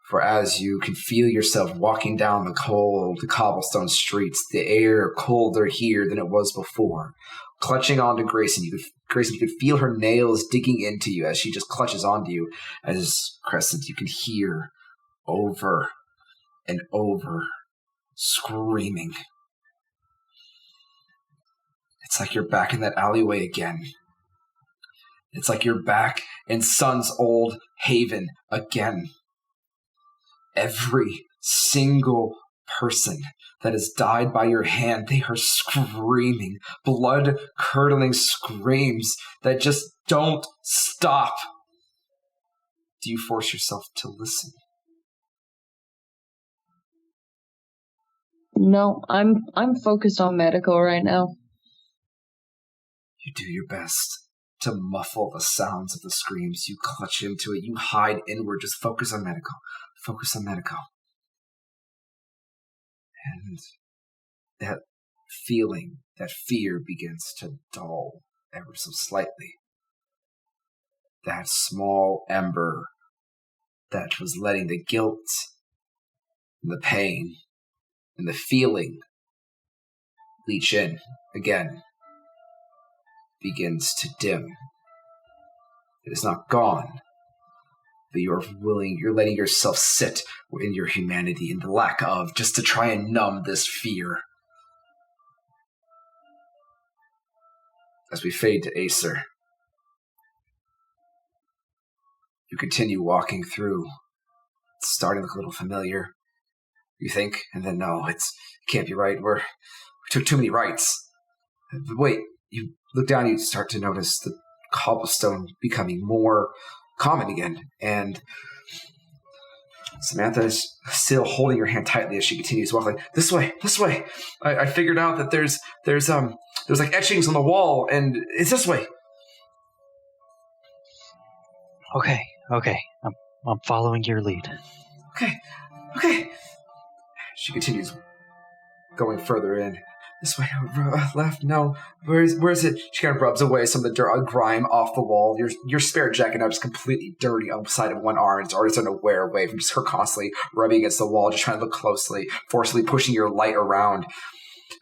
For as you can feel yourself walking down the cold cobblestone streets, the air colder here than it was before. Clutching onto Grayson, you could feel her nails digging into you as she just clutches onto you. As Crescent, you can hear over and over screaming. It's like you're back in that alleyway again. It's like you're back in Sun's old haven again. Every single person that has died by your hand, they are screaming, blood-curdling screams that just don't stop. Do you force yourself to listen? No, I'm focused on medical right now. You do your best to muffle the sounds of the screams. You clutch into it. You hide inward. Just focus on medical. Focus on medical. And that feeling, that fear begins to dull ever so slightly. That small ember that was letting the guilt and the pain and the feeling leach in again begins to dim. It is not gone, but you're letting yourself sit in your humanity, in the lack of, just to try and numb this fear. As we fade to Acer, you continue walking through. It's starting to look a little familiar, you think, and then no, it can't be right. We took too many rights. But wait, you look down, you start to notice the cobblestone becoming more common again, and Samantha is still holding your hand tightly as she continues walking. Like, this way. I figured out that there's like etchings on the wall, and it's this way. Okay. I'm following your lead. Okay. She continues going further in. This way, left, no. Where is it? She kind of rubs away some of the dirt, grime off the wall. Your spare jacket now is completely dirty on the side of one arm. It's already starting to wear away from just her constantly rubbing against the wall, just trying to look closely, forcefully pushing your light around.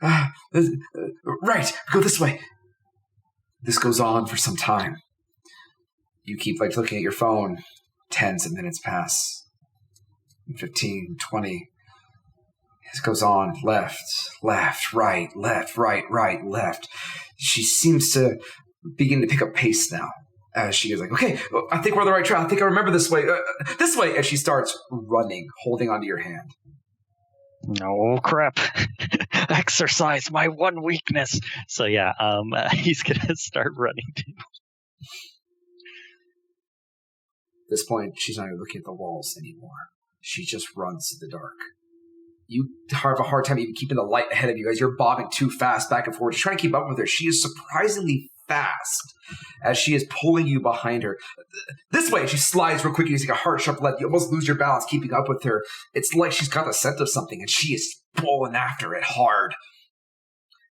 Right, go this way. This goes on for some time. You keep looking at your phone. Tens of minutes pass. 15, 20. This goes on. Left, right, left. She seems to begin to pick up pace now. As she is like, okay, I think we're on the right track. I think I remember this way. This way. And she starts running, holding onto your hand. Oh, crap. Exercise, my one weakness. So yeah, he's going to start running too. At this point, she's not even looking at the walls anymore. She just runs through the dark. You have a hard time even keeping the light ahead of you as you're bobbing too fast back and forth, just trying to keep up with her. She is surprisingly fast as she is pulling you behind her. This way, she slides real quick using a hard, sharp left. You almost lose your balance keeping up with her. It's like she's got the scent of something, and she is pulling after it hard.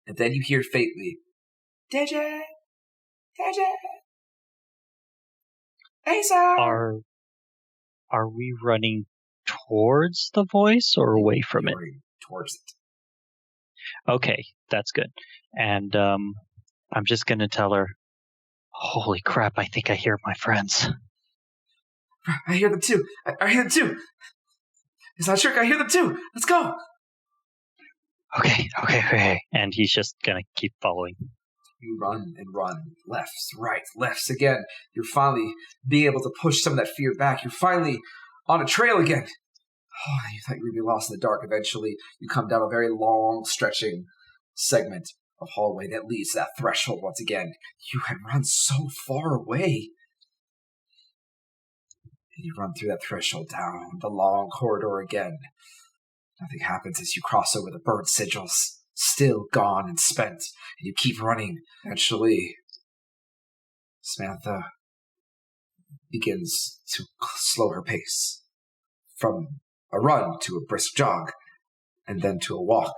And then you hear faintly, Digit! Acer! Are we running towards the voice or away from it? Towards it. Okay, that's good. And I'm just gonna tell her, holy crap, I think I hear my friends. I hear them too. I hear them too. It's not a trick. I hear them too. Let's go. Okay. And he's just gonna keep following. You run and run. Lefts, right, lefts again. You're finally being able to push some of that fear back. You're finally on a trail again. Oh, you thought you were going to be lost in the dark. Eventually, you come down a very long, stretching segment of hallway that leads to that threshold once again. You had run so far away. And you run through that threshold down the long corridor again. Nothing happens as you cross over the burnt sigils, still gone and spent. And you keep running. Eventually, Samantha begins to slow her pace from a run to a brisk jog, and then to a walk.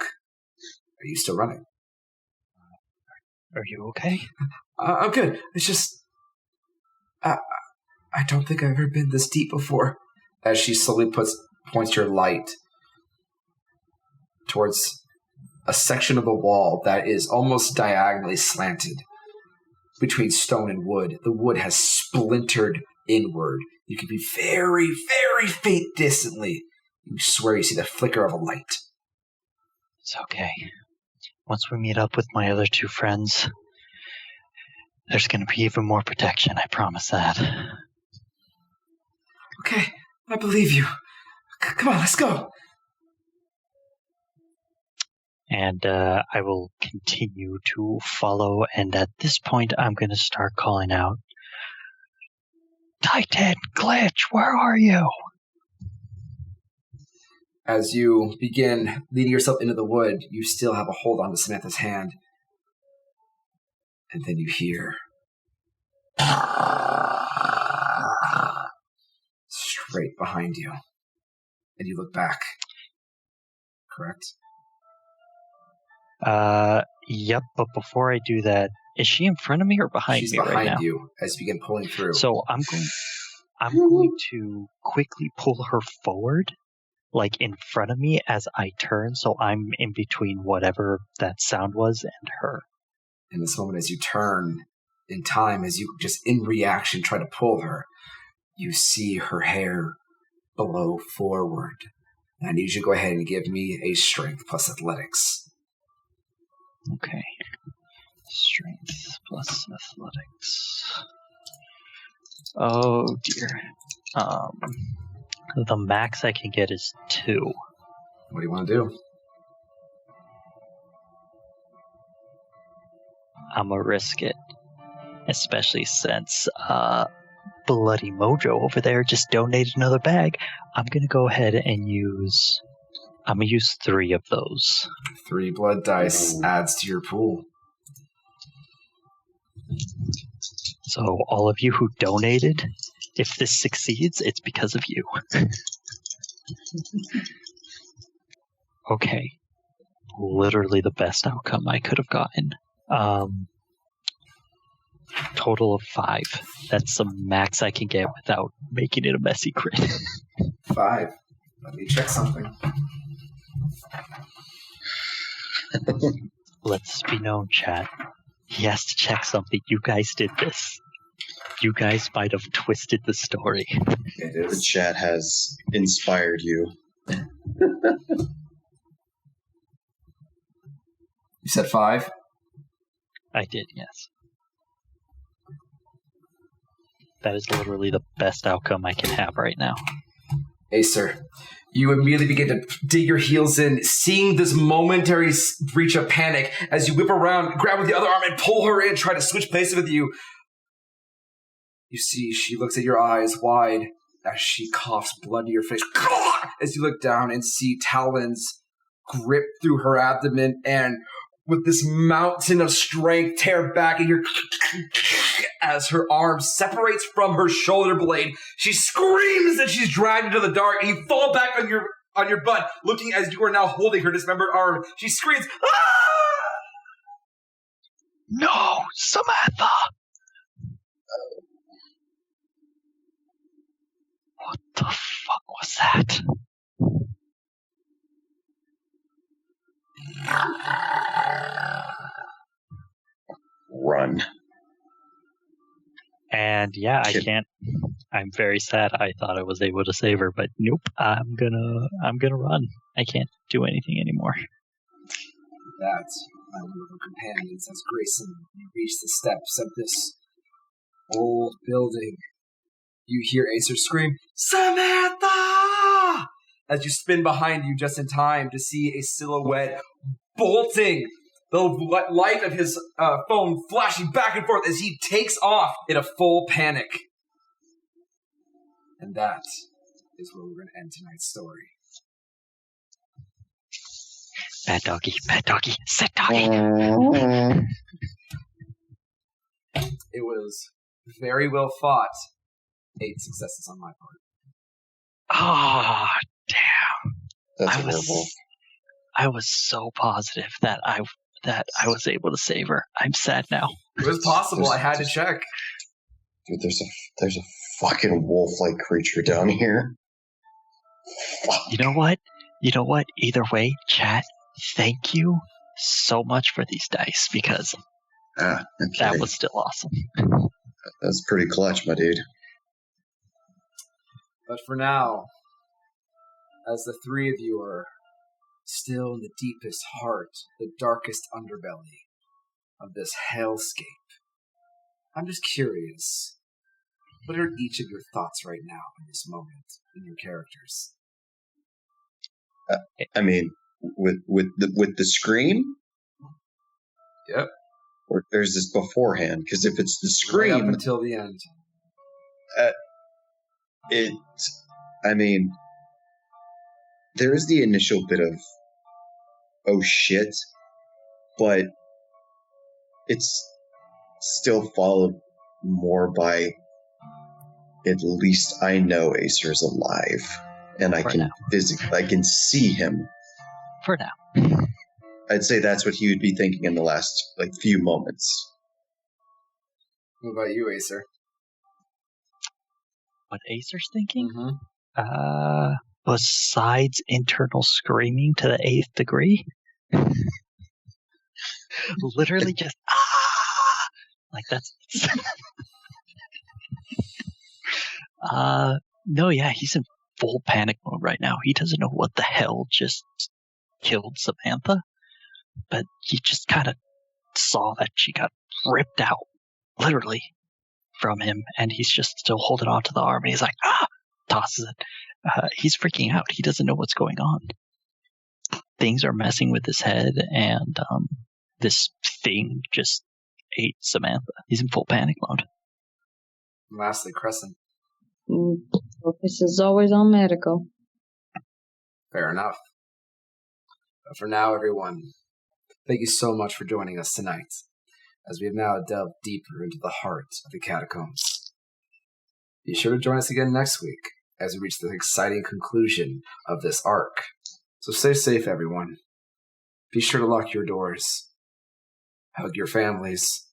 Are you still running? Are you okay? I'm good. It's just... I don't think I've ever been this deep before. As she slowly points your light towards a section of the wall that is almost diagonally slanted between stone and wood. The wood has splintered inward. You can be very, very faint distantly. You swear you see the flicker of a light. It's okay. Once we meet up with my other two friends, there's going to be even more protection, I promise that. Okay, I believe you. Come on, let's go. And I will continue to follow, and at this point I'm going to start calling out, Titan Glitch, where are you? As you begin leading yourself into the wood, you still have a hold onto Samantha's hand. And then you hear... straight behind you. And you look back. Correct? Yep, but before I do that, is she in front of me or behind me right now? She's behind you as you begin pulling through. So I'm going to quickly pull her forward, like in front of me as I turn, so I'm in between whatever that sound was and her. In this moment, as you turn in time, as you just in reaction try to pull her, you see her hair blow forward. I need you to go ahead and give me a strength plus athletics. Okay. Strength plus athletics. Oh dear. The max I can get is 2. What do you want to do? I'm gonna risk it. Especially since Bloody Mojo over there just donated another bag. I'm gonna go ahead and use 3 of those. 3 blood dice adds to your pool. So all of you who donated, if this succeeds, it's because of you. Okay. Literally the best outcome I could have gotten. Total of 5. That's the max I can get without making it a messy crit. 5. Let me check something. Let's be known, chat. He has to check something. You guys did this. You guys might have twisted the story. The chat has inspired you. You said 5? I did, yes. That is literally the best outcome I can have right now. Acer, you immediately begin to dig your heels in, seeing this momentary breach of panic as you whip around, grab with the other arm, and pull her in, try to switch places with you. You see, she looks at your eyes wide as she coughs blood to your face. As you look down and see talons grip through her abdomen and with this mountain of strength tear back and as her arm separates from her shoulder blade, she screams and she's dragged into the dark, and you fall back on your butt, looking as you are now holding her dismembered arm. She screams, "Ah!" No, Samantha! that. Run. And yeah, I can't. I'm very sad. I thought I was able to save her, but nope. I'm gonna run. I can't do anything anymore. That, my little companions, as Grayson, you reach the steps of this old building. You hear Acer scream, "Samantha!" as you spin behind you just in time to see a silhouette bolting, the light of his phone flashing back and forth as he takes off in a full panic. And that is where we're going to end tonight's story. Bad doggy, sit doggy. It was very well fought. 8 successes on my part. Oh, damn. That's horrible. I was so positive that I was able to save her. I'm sad now. It was possible. I had to check. Dude, there's a fucking wolf-like creature down here. Fuck. You know what? Either way, chat, thank you so much for these dice because okay. That was still awesome. That's pretty clutch, my dude. But for now, as the three of you are still in the deepest heart, the darkest underbelly of this hellscape, I'm just curious, what are each of your thoughts right now in this moment in your characters? I mean, with the scream? Yep. Or there's this beforehand? Because if it's the scream... Right up until the end. I mean, there is the initial bit of, oh shit, but it's still followed more by, at least I know Acer's alive, and I can see him. For now. I'd say that's what he would be thinking in the last few moments. What about you, Acer? What Acer's thinking? Mm-hmm. Besides internal screaming to the 8th degree, literally just like that's. No, yeah, he's in full panic mode right now. He doesn't know what the hell just killed Samantha, but he just kind of saw that she got ripped out, literally, from him, and he's just still holding on to the arm, and he's like, tosses it. He's freaking out. He doesn't know what's going on. Things are messing with his head, and this thing just ate Samantha. He's in full panic mode. And lastly, Crescent. Focus is always on medical. Fair enough. But for now, everyone, thank you so much for joining us tonight, as we have now delved deeper into the heart of the catacombs. Be sure to join us again next week as we reach the exciting conclusion of this arc. So stay safe, everyone. Be sure to lock your doors, hug your families,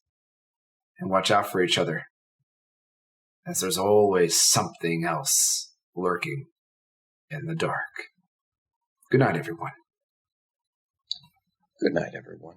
and watch out for each other, as there's always something else lurking in the dark. Good night, everyone. Good night, everyone.